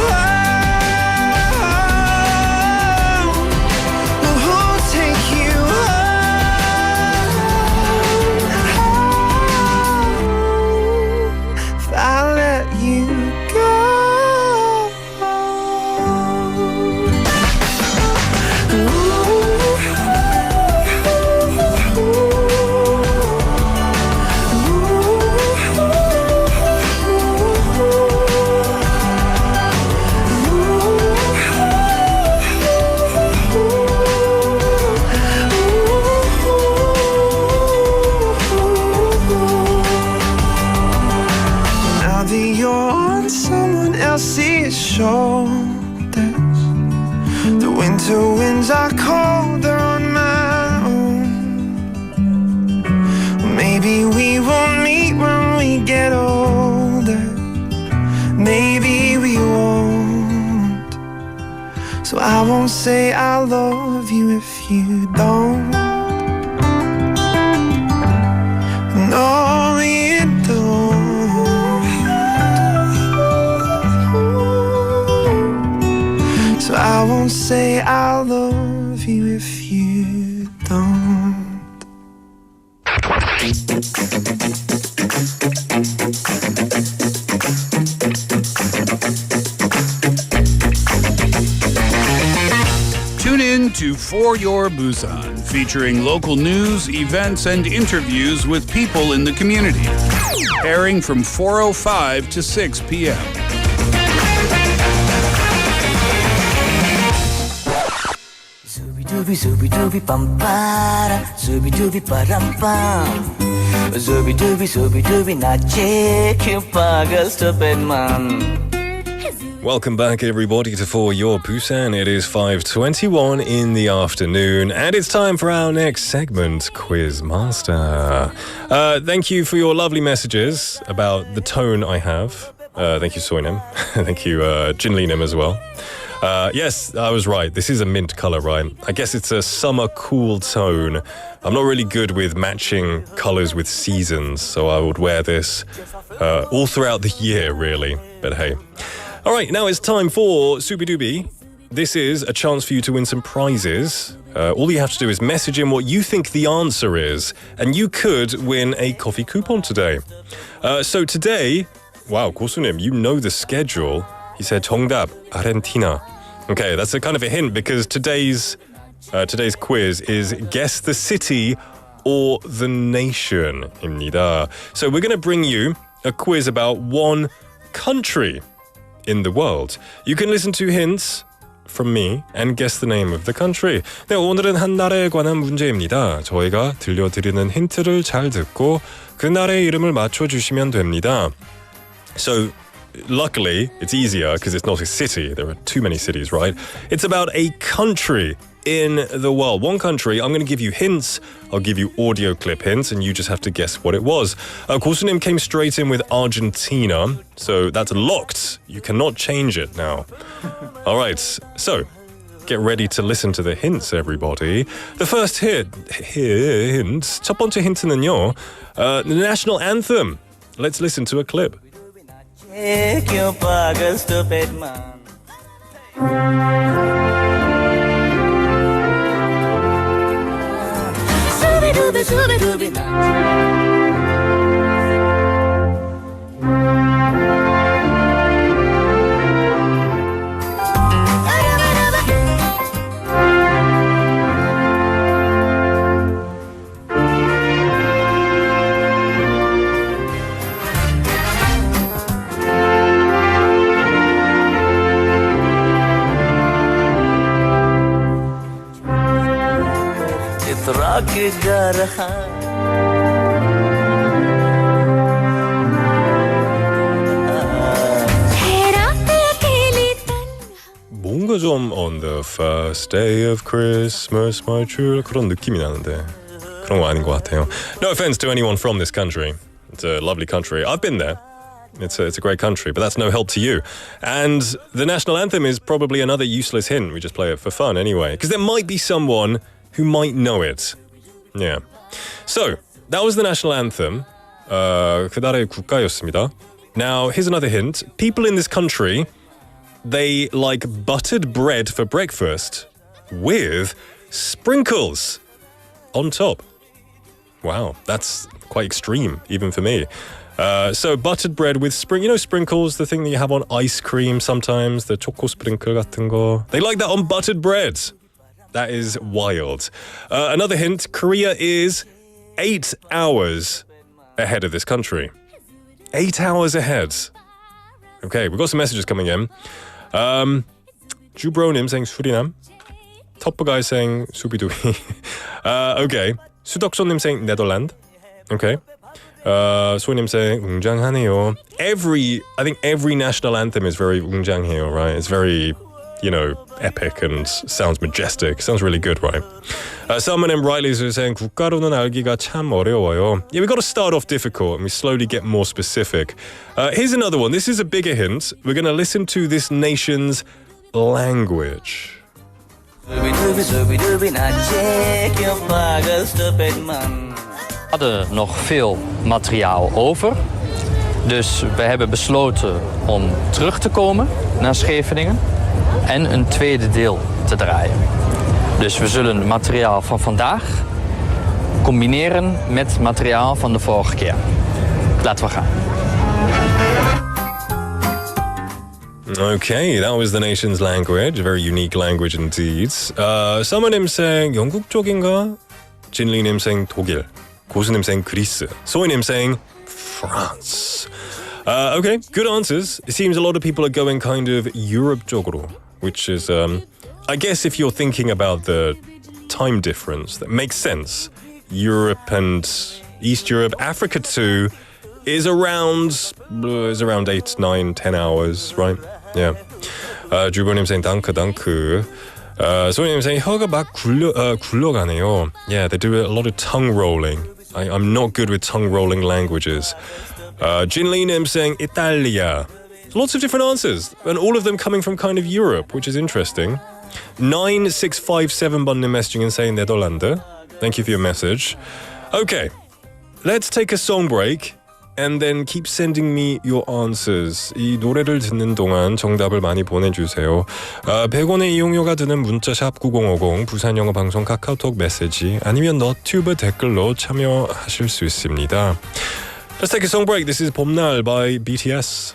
Shoulders. The winter winds are colder on my own. Maybe we will meet when we get older. Maybe we won't. So I won't say I love you if you don't. No, you don't. So I won't say I love you if you don't. Tune in to For Your Busan, featuring local news, events, and interviews with people in the community. Airing from 4:05 to 6 p.m. Zooby-dooby bum-ba-da, zooby-dooby-ba-dum-bum. Zooby-dooby, 나의 큐파가 stupid man. Welcome back, everybody, to For Your Busan. It is 5:21 in the afternoon, and it's time for our next segment, Quizmaster. Thank you for your lovely messages about the tone I have. Thank you, Soinem. Thank you, Jinlinem, as well. Yes, I was right. This is a mint color, right? I guess it's a summer cool tone. I'm not really good with matching colors with seasons, so I would wear this all throughout the year, really. But hey. All right, now it's time for Subi Dubi. This is a chance for you to win some prizes. All you have to do is message in what you think the answer is, and you could win a coffee coupon today. So today, wow, Kosunim, you know the schedule. He said 정답, Argentina. Okay, that's a kind of a hint because today's quiz is guess the city or the nation입니다. So we're going to bring you a quiz about one country in the world. You can listen to hints from me and guess the name of the country. 네, 오늘은 한 나라에 관한 문제입니다. 저희가 들려드리는 힌트를 잘 듣고 그 나라의 이름을 맞춰주시면 됩니다. So luckily, it's easier because it's not a city. There are too many cities, right? It's about a country in the world. One country, I'm going to give you hints. I'll give you audio clip hints, and you just have to guess what it was. 고수님 came straight in with Argentina, so that's locked. You cannot change it now. All right, so get ready to listen to the hints, everybody. The first hint. 첫 번째 힌트는요. The national anthem. Let's listen to a clip. 뭔가 좀 on the first day of Christmas, my true 그런 느낌이 나는데 그런 거 아닌 것 같아요. No offense to anyone from this country. It's a lovely country. I've been there. It's a great country, but that's no help to you. And the national anthem is probably another useless hint. We just play it for fun anyway, because there might be someone who might know it. Yeah. So that was the national anthem. 그 나라의 국가였습니다. Now here's another hint. People in this country, they like buttered bread for breakfast with sprinkles on top. Wow, that's quite extreme, even for me. So buttered bread with sprinkles, the thing that you have on ice cream sometimes, the choco sprinkle 같은 거. They like that on buttered bread. That is wild. Another hint, Korea is 8 hours ahead of this country. 8 hours ahead. Okay, we've got some messages coming in. 주브로님 saying 수리남. 터프가이 saying 수비두비. Okay. 수덕소님 saying 네덜란드. Okay. 소님 saying 웅장하네요. I think every national anthem is very 웅장해요, right? It's very, epic and sounds majestic. Sounds really good, right? Someone in Riley's is saying 국가로는 알기가 참 어려워요. Yeah, we've got to start off difficult and we slowly get more specific. Here's another one. This is a bigger hint. We're going to listen to this nation's language. We hadden nog veel materiaal over. Dus we hebben besloten om terug te komen naar Scheveningen en een tweede deel te draaien. Dus we zullen het materiaal van vandaag combineren met materiaal van de vorige keer. Laten we gaan. Okay, that was the nation's language. A very unique language indeed. Someone saying 영국 쪽인가? 진리님 saying 독일. 고수님 saying 그리스. 소희님 saying France. Okay, good answers. It seems a lot of people are going kind of Europe 쪽으로, which is, I guess if you're thinking about the time difference, that makes sense. Europe and East Europe, Africa too, is around 8, 9, 10 hours, right? Yeah. 주보님 saying danke. 소희님 saying 혀가 막 굴러가네요. Yeah, they do a lot of tongue rolling. I'm not good with tongue rolling languages. Jinlinim saying Italia. Lots of different answers, and all of them coming from kind of Europe, which is interesting. 9657 번님 messaging and saying Nederlanden. Thank you for your message. Okay, let's take a song break and then keep sending me your answers. 이 노래를 듣는 동안 정답을 많이 보내주세요. 100원의 이용료가 드는 문자 샵 9050 부산영어방송 카카오톡 메시지 아니면 너튜브 댓글로 참여하실 수 있습니다. Let's take a song break. This is 봄날 by BTS.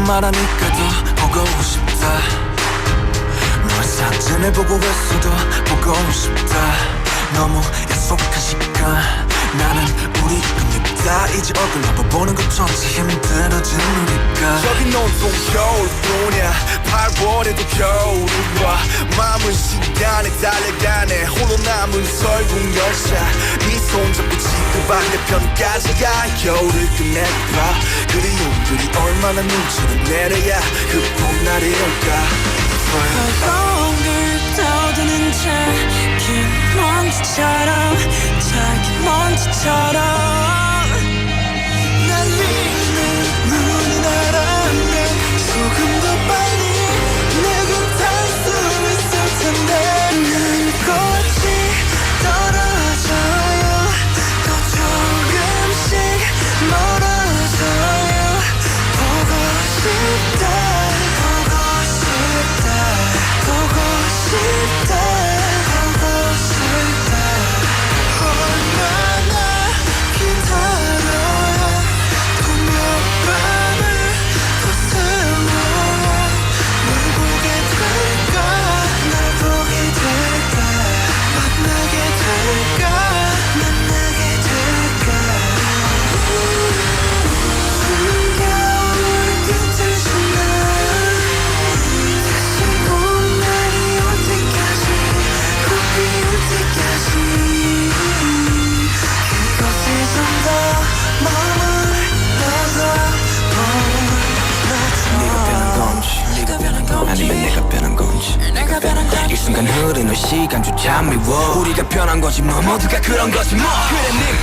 말하니까도 보고 싶다. 널 사진을 보고 있어도 보고 싶다. 너무 약속한 시간 나는 우리 다 이제 얼굴 한번 보는 것조차 힘들어진 우리가 저긴 온통 겨울뿐이야 8월에도 겨울이 와 마음은 시간에 달려가네 홀로 남은 설국 열차 네 손잡고 지구 반대편까지 가 겨울을 끝내봐 그리움들이 얼마나 눈치를 내려야 그 봄날이 올까 거울 떠드는 작은 먼지처럼 작은 먼지처럼 날 믿는 눈이 나라면 조금 더 빨리 내겐 닿을 수 있을 텐데 난 꽃이 떨어져요 또 조금씩 멀어져요 보고 싶다 보고 싶다 보고 싶다 보고 싶다 얼마나 기다려야 또 몇 밤을 더 세워야 널 보게 될까 날 보게 될까 만나게 될까 만나게 될까 숨겨올 끝을 지나 다시 봄날이 올 때까지 꼭 피울 때까지 그곳에 좀 더 네가 변한 건지 아니면 내가 변한 건지 이 순간 흐르는 시간조차 미워 우리가 변한 거지 뭐 모두가 그런 거지 뭐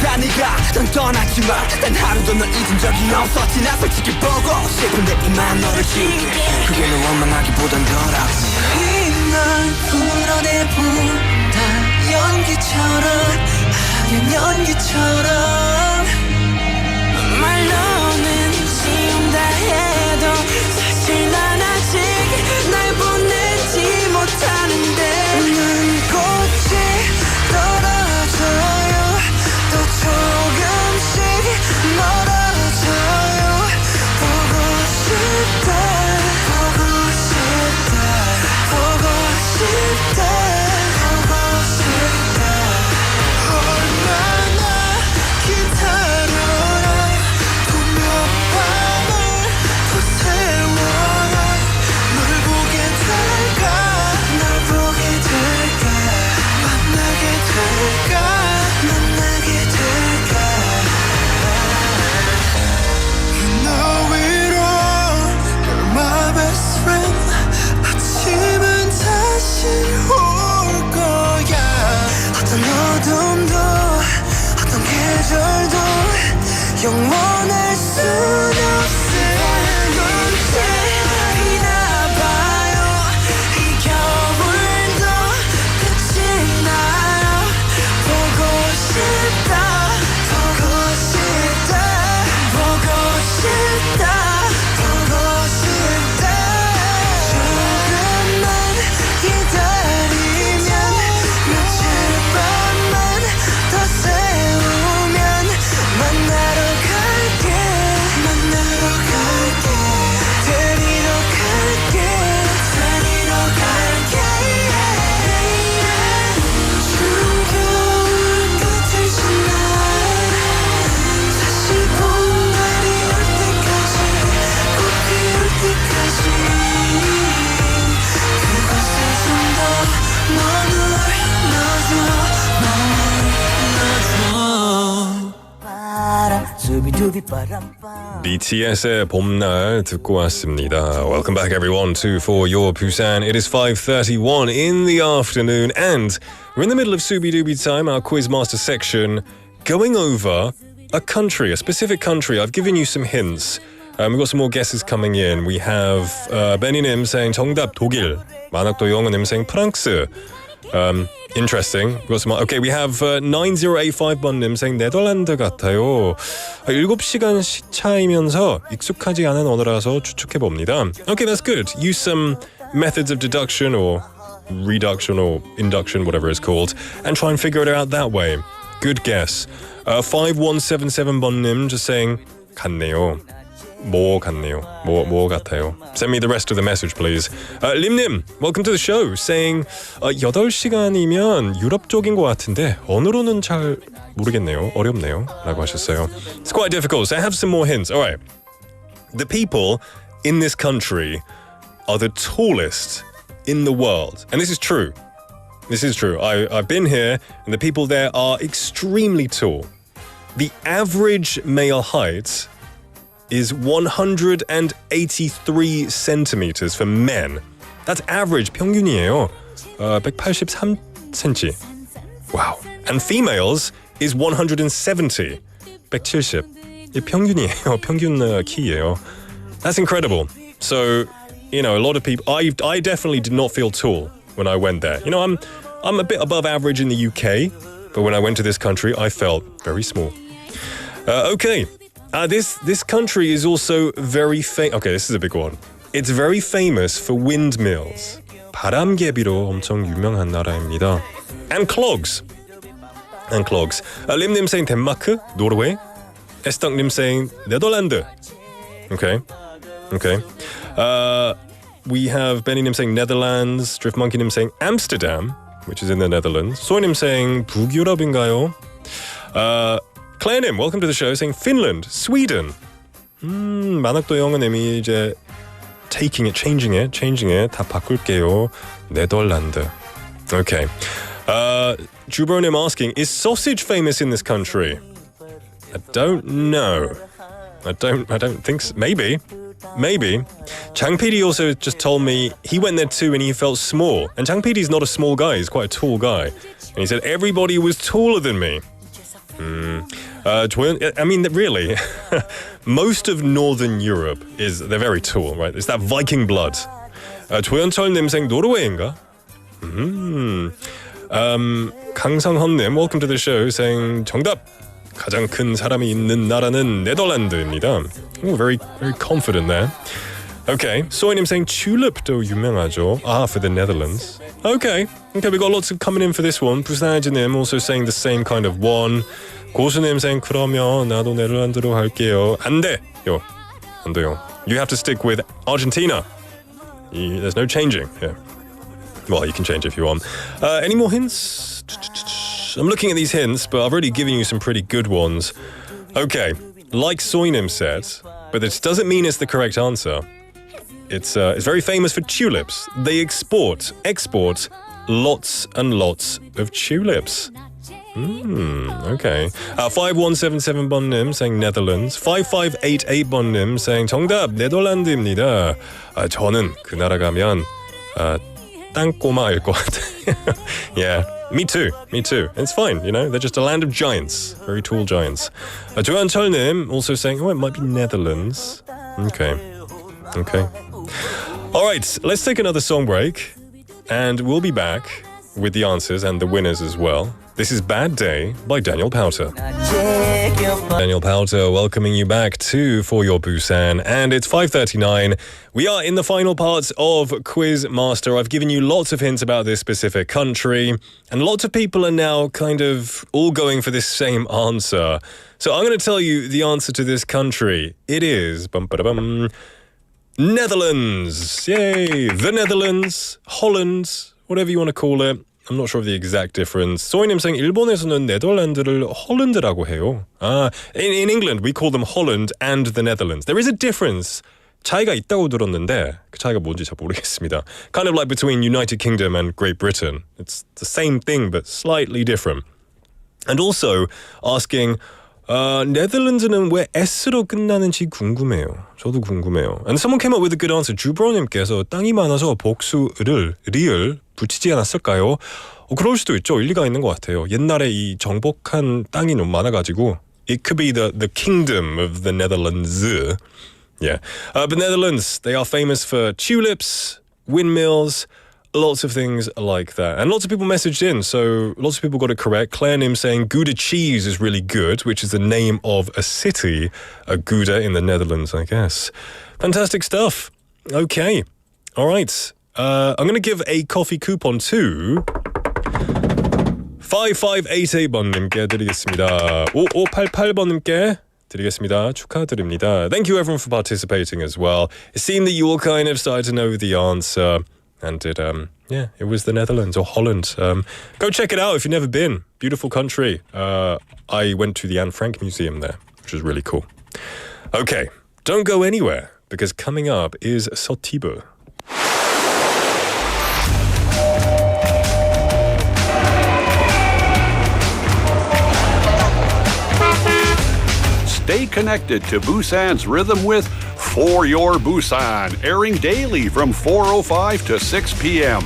그래 네가 넌 떠났지만 단 하루도 널 잊은 적이 없었지 나 솔직히 보고 싶은데 이만 너를 지울게 그게 널 원망하기보단 덜 아프네 이날 풀어내본다 연기처럼 하얀 연기처럼 말로는 지운다 해도 사실 난 아직 날 보내지 못하는데 난 꽃이 떨어져요 또 조금씩 멀어져요 보고 싶다 보고 싶다 보고 싶다 보고 싶다 얼마나 기다려라 또 몇 밤을 더 세워라 널 보게 될까 날 보게 될까 만나게 될까 만나게 될까 너 위로 You're my best friend 아침은 다시 올 거야 어떤 어둠도 어떤 계절도 영원할 순 없을 눈치나 봐요 이 겨울도 끝이 나요 보고 싶다 보고 싶다 보고 싶다 보고 싶다 조금만 기다리면 며칠 밤만 더 세우면 만나러 갈게 만나러 갈게 데리러 갈게 데리러 갈게 숨겨올 끝을 지나 다시 봄날이 올 때까지 꼭 피울 때까지 그곳에 좀 더 머물러줘 머물러줘 바람 수비두비 바람바 BTS의 봄날 듣고 왔습니다. Welcome back everyone to For Your Busan. It is 5:31 in the afternoon and we're in the middle of Subi-Dubi time, our Quizmaster section, going over a country, a specific country. I've given you some hints. We've got some more guesses coming in. We have Benny Nim saying 정답 독일, 만학도 영어님 saying 프랑스. Interesting. We've got some, okay, we have 9085번님 saying 네덜란드 같아요. 7시간 시차이면서 익숙하지 않은 언어라서 추측해봅니다. Okay, that's good. Use some methods of deduction or reduction or induction, whatever it's called, and try and figure it out that way. Good guess. 5177번님 just saying 같네요. 뭐 같네요. 뭐 같아요. Send me the rest of the message, please. 림님, welcome to the show. Saying 8시간이면 유럽 쪽인 것 같은데 언어로는 잘 모르겠네요. 어렵네요. 라고 하셨어요. It's quite difficult, so I have some more hints. All right. The people in this country are the tallest in the world. And this is true. This is true. I've been here, and the people there are extremely tall. The average male height is 183 centimeters for men. That's average, 평균이에요. 183cm. Wow. And females is 170. 170. 이 평균이에요. 평균 키예요. That's incredible. So, you know, a lot of people. I definitely did not feel tall when I went there. You know, I'm a bit above average in the UK, but when I went to this country, I felt very small. Okay, this country is also very famous. Okay, this is a big one. It's very famous for windmills. 바람개비로 엄청 유명한 나라입니다. And clogs. 림님 saying 덴마크, 노르웨이. 에스떡님 saying 네덜란드. Okay. We have Benny님 saying Netherlands. Driftmonkey님 saying Amsterdam, which is in the Netherlands. 소희님 saying 북유럽인가요? Claire님, welcome to the show, saying Finland, Sweden. 만학도 영어님이 이제 changing it, 다 바꿀게요. 네덜란드. Okay. Jubronim asking, is sausage famous in this country? I don't know. I don't think so. Maybe. Chang PD also just told me he went there too and he felt small. And Chang PD's not a small guy, he's quite a tall guy. And he said everybody was taller than me. I mean, really, most of Northern Europe they're very tall, right? It's that Viking blood. 조현철님 saying 노르웨이인가? 강성헌님, welcome to the show, saying 정답. 가장 큰 사람이 있는 나라는 네덜란드입니다. Very confident there. Okay, 소희님 saying tulip도 유명하죠. For the Netherlands. Okay, we got lots of coming in for this one. 부산아지님 also saying the same kind of one. 고수님 saying 그러면 나도 네덜란드로 할게요. 안 돼요. You have to stick with Argentina. There's no changing. Yeah. Well, you can change if you want. Any more hints? I'm looking at these hints, but I've already given you some pretty good ones. Okay, like Soinim said, but this doesn't mean it's the correct answer. It's very famous for tulips. They export lots and lots of tulips. Okay. 5177번님 saying Netherlands. 5588번님 saying 정답 네덜란드입니다. 저는 그 나라 가면 땅꼬마일 것 같아요. Yeah. Me too. It's fine, you know. They're just a land of giants, very tall giants. 조한철님 also saying, it might be Netherlands. Okay. All right, let's take another song break, and we'll be back with the answers and the winners as well. This is Bad Day by Daniel Powter. Daniel Powter welcoming you back to For Your Busan, and it's 5:39. We are in the final parts of Quizmaster. I've given you lots of hints about this specific country, and lots of people are now kind of all going for this same answer. So I'm going to tell you the answer to this country. It is Netherlands. Yay! The Netherlands, Holland, whatever you want to call it. I'm not sure of the exact difference. 소희님 saying 일본에서는 네덜란드를 홀란드라고 해요. In England we call them Holland and the Netherlands. There is a difference. 차이가 있다고 들었는데 그 차이가 뭔지 잘 모르겠습니다. Kind of like between United Kingdom and Great Britain. It's the same thing but slightly different. And also asking 네덜란드는 왜 S로 끝나는지 궁금해요. 저도 궁금해요. And someone came up with a good answer. 주브로님께서 땅이 많아서 복수를 리을 붙이지 않았을까요? 그럴 수도 있죠. 일리가 있는 것 같아요. 옛날에 이 정복한 땅이 너무 많아가지고 it could be the kingdom of the Netherlands. Yeah. But Netherlands, they are famous for tulips, windmills, lots of things like that. And lots of people messaged in, so lots of people got it correct. Claire Nim saying Gouda cheese is really good, which is the name of a city, Gouda in the Netherlands, I guess. Fantastic stuff. Okay. All right. I'm going to give a coffee coupon to 5588번님께 드리겠습니다. 5588번님께 드리겠습니다. 축하드립니다. Thank you everyone for participating as well. It seemed that you all kind of started to know the answer. And it was the Netherlands or Holland. Go check it out if you've never been. Beautiful country. I went to the Anne Frank Museum there, which was really cool. Okay, don't go anywhere, because coming up is 서티브. Stay connected to Busan's rhythm with For Your Busan, airing daily from 4:05 to 6 p.m.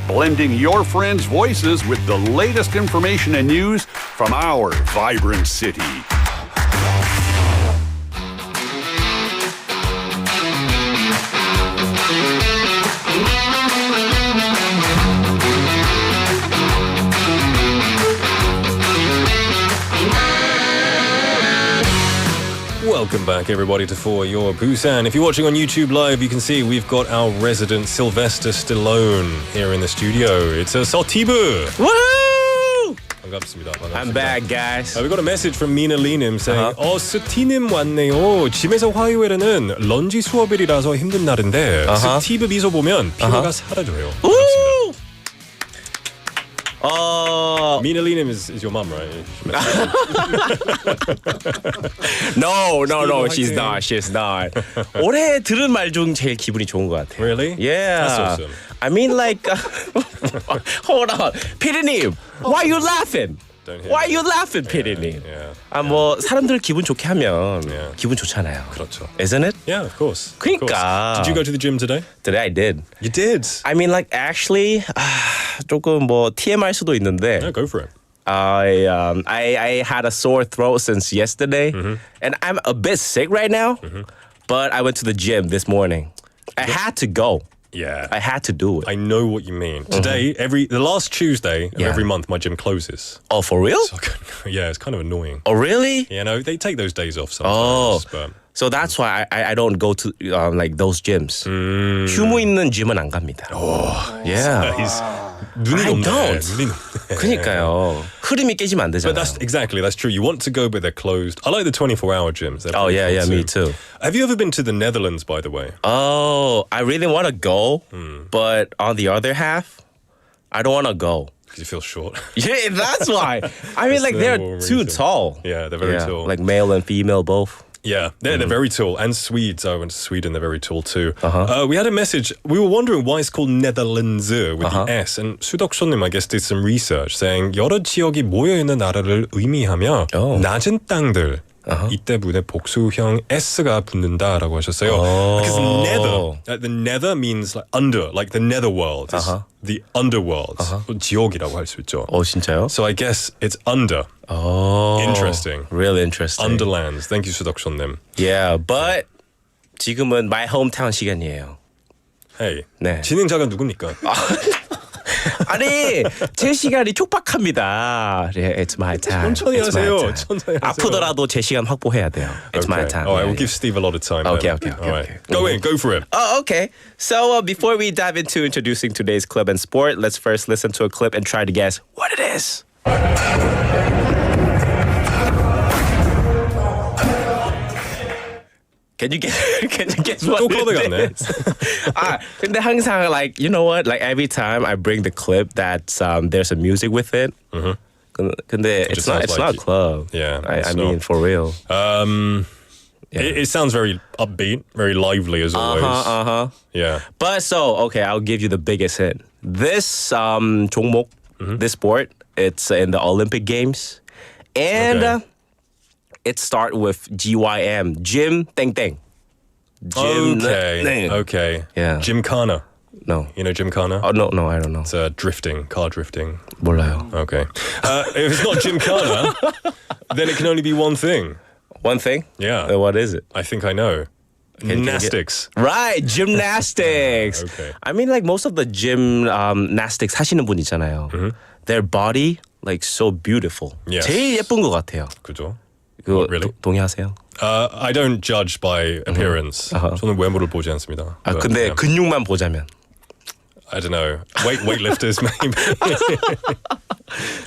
Blending your friends' voices with the latest information and news from our vibrant city. Welcome back, everybody, to For Your Busan. If you're watching on YouTube Live, you can see we've got our resident Sylvester Stallone here in the studio. It's a 서티브. Woohoo! 반갑습니다. I'm back, guys. We got a message from Mina Lee님 saying, 스티님 왔네요. 집에서 화요일에는 런지 수업일이라서 힘든 날인데 스티브 미소 보면 피로가 사라져요. Mina Lee님 is your mum, right? No, she's not. 올해 들은 말 중 제일 기분이 좋은 것 같아요. Really? Yeah. That's awesome. I mean, like, hold on, 피디님, why you laughing? Why you laughing, 피디님? 뭐 사람들 기분 좋게 하면 기분 좋잖아요. 그렇죠. Isn't it? Yeah, of course. 그러니까. Did you go to the gym today? Today I did. You did? I mean, like, actually, 조금 뭐 TMI일 수도 있는데. Yeah, go for it. I had a sore throat since yesterday, and I'm a bit sick right now. But I went to the gym this morning. I had to go. Yeah, I had to do it. I know what you mean. Today, the last Tuesday of every month, my gym closes. Oh, for real? So yeah, it's kind of annoying. Oh, really? You know, they take those days off sometimes. But So that's why I don't go to like those gyms. 휴무 있는 gym은 안 갑니다. Yeah. 눈이 I 높네. don't. 눈이 높네. 그러니까요. 흐름이 깨지면 안 되잖아요. But that's true. You want to go, but they're closed. I like the 24-hour gyms. Oh, yeah, me too. Have you ever been to the Netherlands, by the way? Oh, I really want to go, but on the other half, I don't want to go. Because you feel short. Yeah, that's why. I mean, like, they're too tall. Yeah, they're very tall. Like male and female both. Yeah, they're very tall. And Swedes, I went to Sweden, they're very tall too. We had a message. We were wondering why it's called Netherlands with the S. And 수덕쇼님, I guess, did some research saying 여러 지역이 모여있는 나라를 의미하며 낮은 땅들. 이때문에 복수형 S가 붙는다라고 하셨어요. Because nether, the nether means like under, like the netherworld. Is the underworld. 지옥이라고 할 수 있죠. 진짜요? So I guess it's under. Interesting. Really interesting. Underlands. Thank you, 수덕쇼님. Yeah, but 지금은 my hometown 시간이에요. Hey, 네. 진행자가 누굽니까? 아니, 제 시간이 촉박합니다. It's my time. 천천히 하세요. 아프더라도 제 시간 확보해야 돼요. It's my time. All right, we'll give Steve a lot of time. Okay. All right. Go for it. Oh, okay. So before we dive into introducing today's club and sport, let's first listen to a clip and try to guess what it is. Can you guess what it is? 근데 항상 like, you know what? Like every time I bring the clip that there's some music with it. 근데 it's not club. Yeah. I mean for real. It sounds very upbeat, very lively as always. Yeah. But okay, I'll give you the biggest hint. This 종목, this sport, it's in the Olympic Games. And it starts with GYM, Gym Teng. Okay. Yeah. Gymkhana. No. You know Gymkhana? Oh, no, I don't know. It's car drifting. 몰라요. Okay. If it's not Gymkhana, then it can only be one thing. One thing? Yeah. What is it? I think I know. Gymnastics. Right, gymnastics. Okay. I mean, like most of the gymnastics 하시는 분 있잖아요. Their body, like so beautiful. Yes. 제일 예쁜 것 같아요. 그죠? 그거 really? 동의하세요? I don't judge by appearance. 저는 외모를 보지 않습니다. 근데 근육만 보자면? I don't know, weightlifters maybe.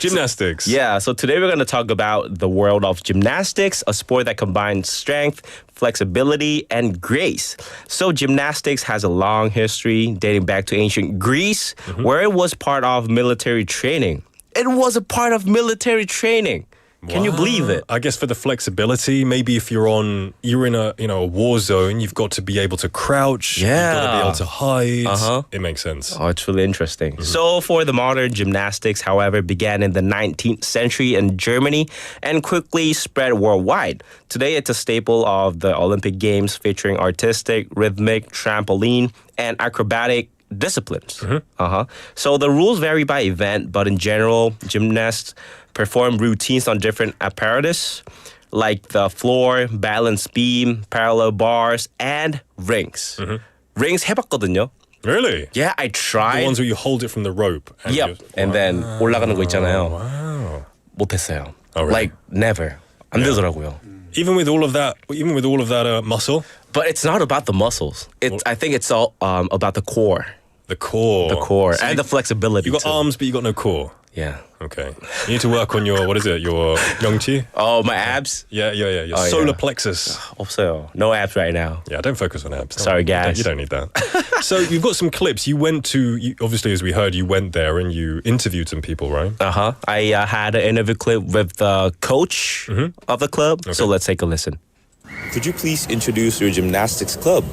Gymnastics. Yeah, so today we're going to talk about the world of gymnastics, a sport that combines strength, flexibility, and grace. So gymnastics has a long history dating back to ancient Greece, where it was part of military training. It was a part of military training. Can you believe it? I guess for the flexibility, maybe if you're in a war zone, you've got to be able to crouch. Yeah. You've got to be able to hide. It makes sense. Oh, it's really interesting. So for the modern gymnastics, however, began in the 19th century in Germany and quickly spread worldwide. Today, it's a staple of the Olympic Games featuring artistic, rhythmic, trampoline, and acrobatic disciplines. So the rules vary by event, but in general, gymnasts perform routines on different apparatus like the floor, balance beam, parallel bars, and rings. Rings 해봤거든요. Really? Yeah, I tried. The ones where you hold it from the rope. And Yep. And then 올라가는 거 있잖아요. Wow. 못했어요. Oh, really? Like never. 안 되더라고요. Even with all of that muscle? But it's not about the muscles. I think it's all about the core. The core. The core. So and the flexibility. You got too. arms, but you got no core. Yeah. Okay. You need to work on your, your 명치? Oh, my abs? Yeah. Your solar plexus. 없어요. No abs right now. Yeah, don't focus on abs. Sorry, guys. You don't need that. So you've got some clips. You went to, obviously, as we heard, you went there and you interviewed some people, right? I had an interview clip with the coach of the club. Okay. So let's take a listen. Could you please introduce your gymnastics club?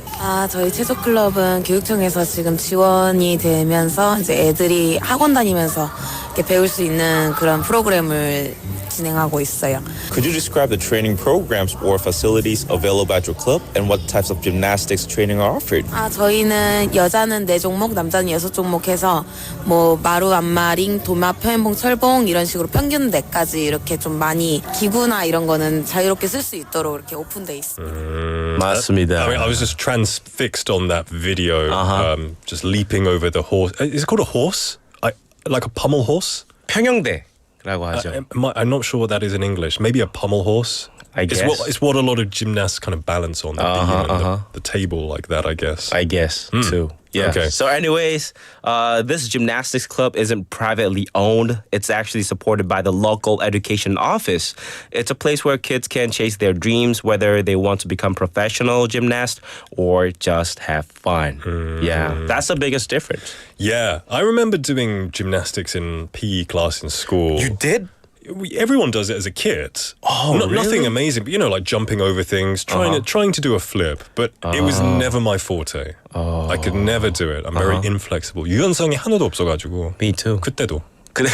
저희 체조 클럽은 교육청에서 지금 지원이 되면서 이제 애들이 학원 다니면서 이렇게 배울 수 있는 그런 프로그램을 진행하고 있어요. Could you describe the training programs or facilities available at your club and what types of gymnastics training are offered? 저희는 여자는 4종목, 남자는 6종목 해서 뭐 마루, 안마, 링, 도마, 표현봉, 철봉 이런 식으로 평균 4까지 이렇게 좀 많이 기구나 이런 거는 자유롭게 쓸 수 있도록 이렇게 오픈돼 있습니다. 맞습니다. I mean, I was just transfixed on that video, just leaping over the horse. Is it called a horse? Like a pommel horse? 평형대라고 하죠. I'm not sure what that is in English. Maybe a pommel horse? I guess. It's what a lot of gymnasts kind of balance on, the beam and the table like that, I guess. I guess, too. Yeah. Okay. So anyways, this gymnastics club isn't privately owned. It's actually supported by the local education office. It's a place where kids can chase their dreams, whether they want to become professional gymnasts or just have fun. Yeah, that's the biggest difference. Yeah. I remember doing gymnastics in PE class in school. You did? Everyone does it as a kid. Oh, really? Nothing amazing, but like jumping over things, trying to do a flip, but it was never my forte. I could never do it. I'm very inflexible. 유연성이 하나도 없어가지고. Me too. 그때도. 그래.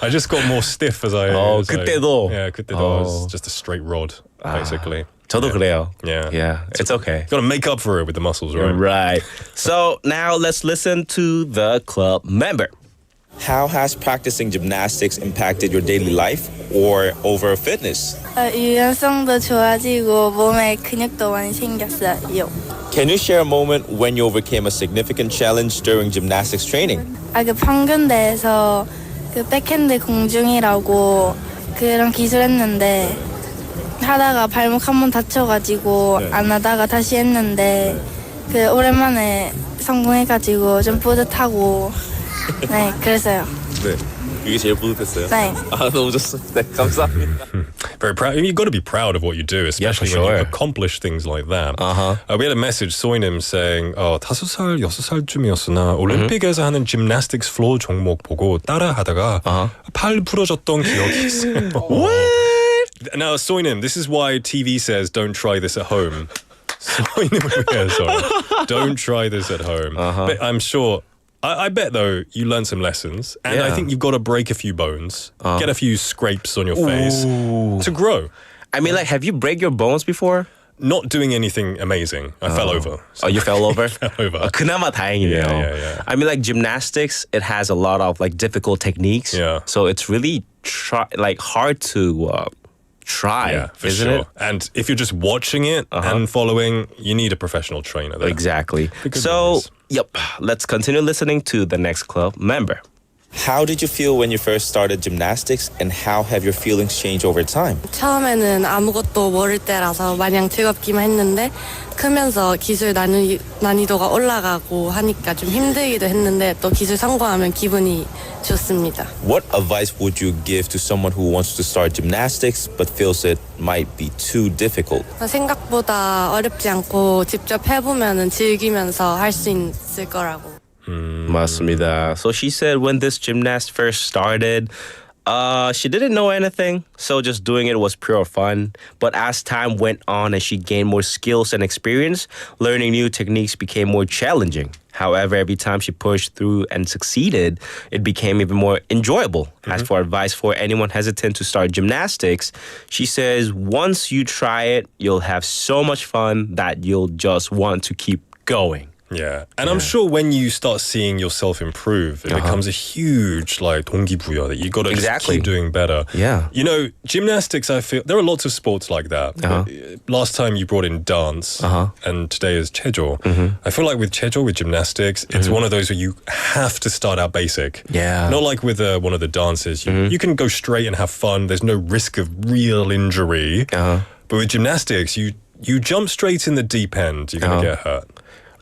I just got more stiff as I. 그때도. Yeah, 그때도. I was just a straight rod, basically. 저도 그래요. Yeah. It's okay. You got to make up for it with the muscles, right? Right. So now let's listen to the club member. How has practicing gymnastics impacted your daily life or overall fitness? 유연성도 좋아지고 몸에 근육도 많이 생겼어요. Can you share a moment when you overcame a significant challenge during gymnastics training? 그 평균대에서 그 백핸드 공중이라고 그런 기술 했는데 하다가 발목 한 번 다쳐가지고 안 하다가 다시 했는데 그 오랜만에 성공해가지고 좀 뿌듯하고 네, 그래서요. 네. 이게 제일 뿌듯했어요. 네. 너무 좋습니다. 네, 감사합니다. Very proud. You've got to be proud of what you do, especially when you accomplish things like that. We had a message, 소희님, saying, 5살, 6살쯤이었으나 올림픽에서 하는 gymnastics floor 종목 보고 따라하다가 팔 부러졌던 기억이 있어요. What? Now, 소희님, this is why TV says don't try this at home. 소희님을 위해서 don't try this at home. But I'm sure... I bet, though, you learned some lessons. And I think you've got to break a few bones, get a few scrapes on your face to grow. I mean, like, have you break your bones before? Not doing anything amazing. I fell over. Oh, you fell over? fell over. 그나마 다행이네요. Yeah. I mean, like, gymnastics, it has a lot of, like, difficult techniques. Yeah. So it's really, hard to... try, yeah, for isn't sure. it? And if you're just watching it and following, you need a professional trainer there. Exactly. So, let's continue listening to the next club member. How did you feel when you first started gymnastics, and how have your feelings changed over time? 처음에는 아무것도 모를 때라서 마냥 즐겁기만 했는데 크면서 기술 난이도가 올라가고 하니까 좀 힘들기도 했는데 또 기술 성공하면 기분이 좋습니다. What advice would you give to someone who wants to start gymnastics but feels it might be too difficult? 생각보다 어렵지 않고 직접 해보면 즐기면서 할 수 있을 거라고. 맞습니다. So she said when this gymnast first started, she didn't know anything, so just doing it was pure fun. But as time went on and she gained more skills and experience, learning new techniques became more challenging. However, every time she pushed through and succeeded, it became even more enjoyable. As for advice for anyone hesitant to start gymnastics, she says once you try it, you'll have so much fun that you'll just want to keep going. Yeah, and I'm sure when you start seeing yourself improve, it becomes a huge 동기부여 that you got to just keep doing better. Yeah. You know, gymnastics, I feel, there are lots of sports like that. Last time you brought in dance, and today is chejo. I feel like with chejo, with gymnastics, it's one of those where you have to start out basic. Yeah. Not like with one of the dances. You can go straight and have fun. There's no risk of real injury. But with gymnastics, you jump straight in the deep end, you're going to get hurt.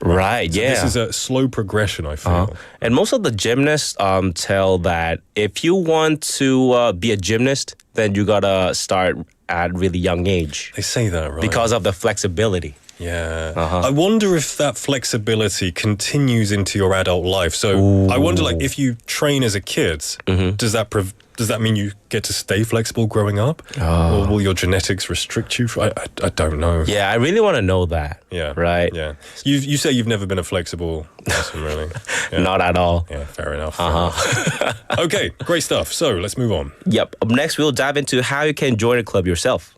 Right, so yeah. This is a slow progression, I feel. And most of the gymnasts tell that if you want to be a gymnast, then you gotta start at really young age. They say that, right? Because of the flexibility. Yeah. I wonder if that flexibility continues into your adult life. So I wonder, if you train as a kid, does that mean you get to stay flexible growing up? Or will your genetics restrict you? I don't know. Yeah, I really want to know that. Yeah. Right? Yeah. You say you've never been a flexible person, really? Yeah. Not at all. Yeah, fair enough. Okay, great stuff. So let's move on. Yep. Up next, we'll dive into how you can join a club yourself.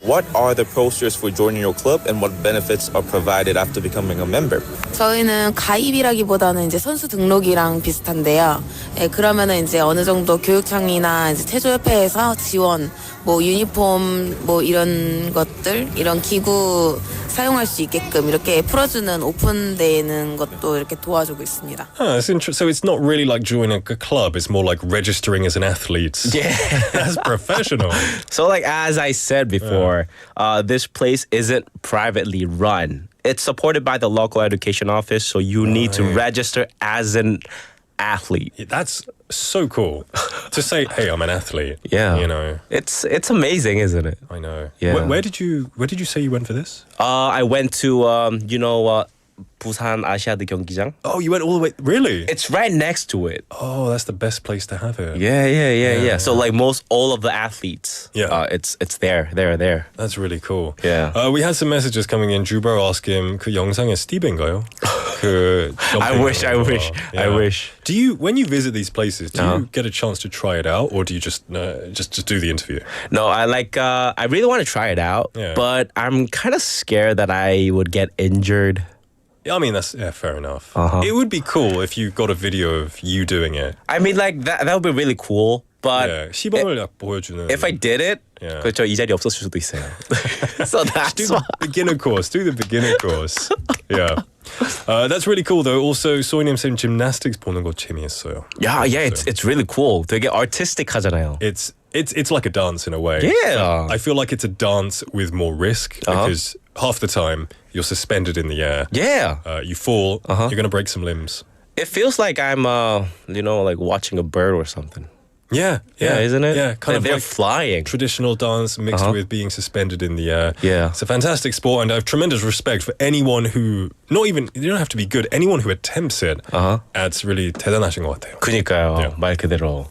What are the procedures for joining your club, and what benefits are provided after becoming a member? 저희는 가입이라기보다는 이제 선수 등록이랑 비슷한데요. 예, 그러면은 이제 어느 정도 교육청이나 이제 체조협회에서 지원, 뭐 유니폼, 뭐 이런 것들, 이런 기구 사용할 수 있게끔 이렇게 풀어주는 오픈되는 것도 이렇게 도와주고 있습니다. It's interesting. So it's not really like joining a club. It's more like registering as an athlete. Yeah. That's professional. So as I said before, this place isn't privately run. It's supported by the local education office, so you need to register as an athlete. That's so cool. To say, hey, I'm an athlete. Yeah. You know. It's amazing, isn't it? I know. Yeah. Where did you say you went for this? I went to Busan 아시아드 경기장. Oh, you went all the way. Really? It's right next to it. Oh, that's the best place to have it. Yeah. So all of the athletes, it's there. That's really cool. Yeah. We had some messages coming in. Jubro asked him, 그 영상에 스티브인가요? I wish. Do you, when you visit these places, do you get a chance to try it out, or do you just do the interview? No, I really want to try it out, but I'm kind of scared that I would get injured. I mean, that's fair enough. It would be cool if you got a video of you doing it. I mean, that would be really cool. But 시범을 보여주는. if I did it, 그렇죠, 이 자리 없었을 수도 있어요. So that's do the beginner course. Do the beginner course. Yeah. That's really cool though. Also, 소희님 쌤 gymnastics 보는 거 재미있어요. Yeah, it's really cool. 되게 artistic하잖아요. It's like a dance in a way. Yeah. I feel like it's a dance with more risk because half the time you're suspended in the air. Yeah. You fall, you're going to break some limbs. It feels like I'm, like watching a bird or something. Yeah, isn't it? Yeah, kind of they're like flying. Traditional dance mixed with being suspended in the air. Yeah. It's a fantastic sport, and I have tremendous respect for anyone who, you don't have to be good, anyone who attempts it. It's really 대단하신 것 같아요. 그니까요, 말 그대로.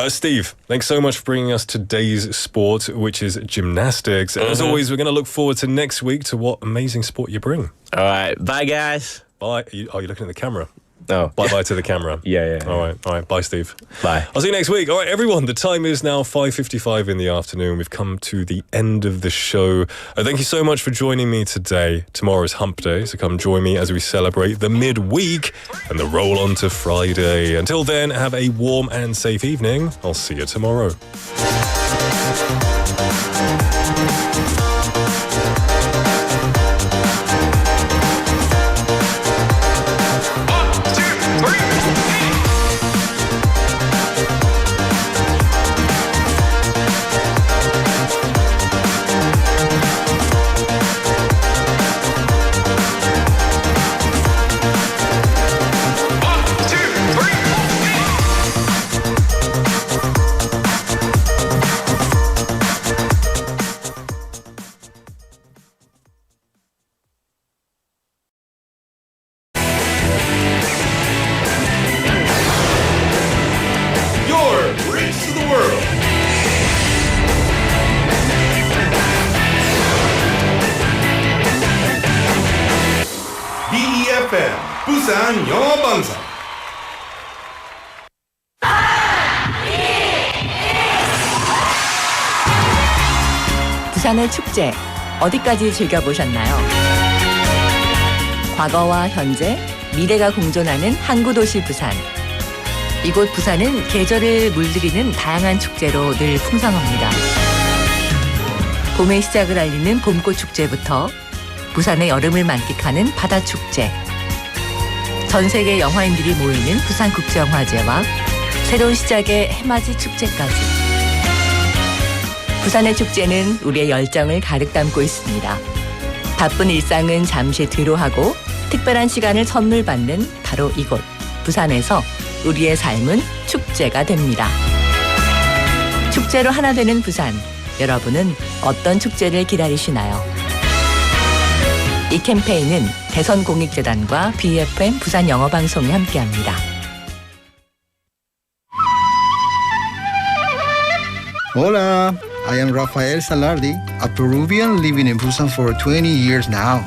Steve, thanks so much for bringing us today's sport, which is gymnastics. And as always, we're going to look forward to next week to what amazing sport you bring. All right, bye guys. Bye. Are you looking at the camera? Oh. Bye-bye to the camera. Yeah. All right. Bye, Steve. Bye. I'll see you next week. All right, everyone, the time is now 5:55 in the afternoon. We've come to the end of the show. Thank you so much for joining me today. Tomorrow is Hump Day, so come join me as we celebrate the midweek and the roll on to Friday. Until then, have a warm and safe evening. I'll see you tomorrow. 부산영어방송. 부산의 축제 어디까지 즐겨보셨나요? 과거와 현재, 미래가 공존하는 항구도시 부산. 이곳 부산은 계절을 물들이는 다양한 축제로 늘 풍성합니다. 봄의 시작을 알리는 봄꽃 축제부터 부산의 여름을 만끽하는 바다축제, 전 세계 영화인들이 모이는 부산국제영화제와 새로운 시작의 해맞이 축제까지. 부산의 축제는 우리의 열정을 가득 담고 있습니다. 바쁜 일상은 잠시 뒤로 하고 특별한 시간을 선물 받는 바로 이곳 부산에서 우리의 삶은 축제가 됩니다. 축제로 하나 되는 부산, 여러분은 어떤 축제를 기다리시나요? 이 캠페인은 대선공익재단과 BFM 부산영어방송이 함께합니다. Hola, I am Rafael Salardi, a Peruvian living in Busan for 20 years now.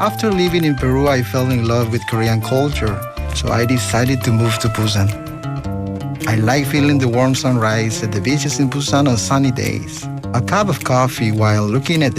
After living in Peru, I fell in love with Korean culture, so I decided to move to Busan. I like feeling the warm sunrise at the beaches in Busan on sunny days, a cup of coffee while looking at the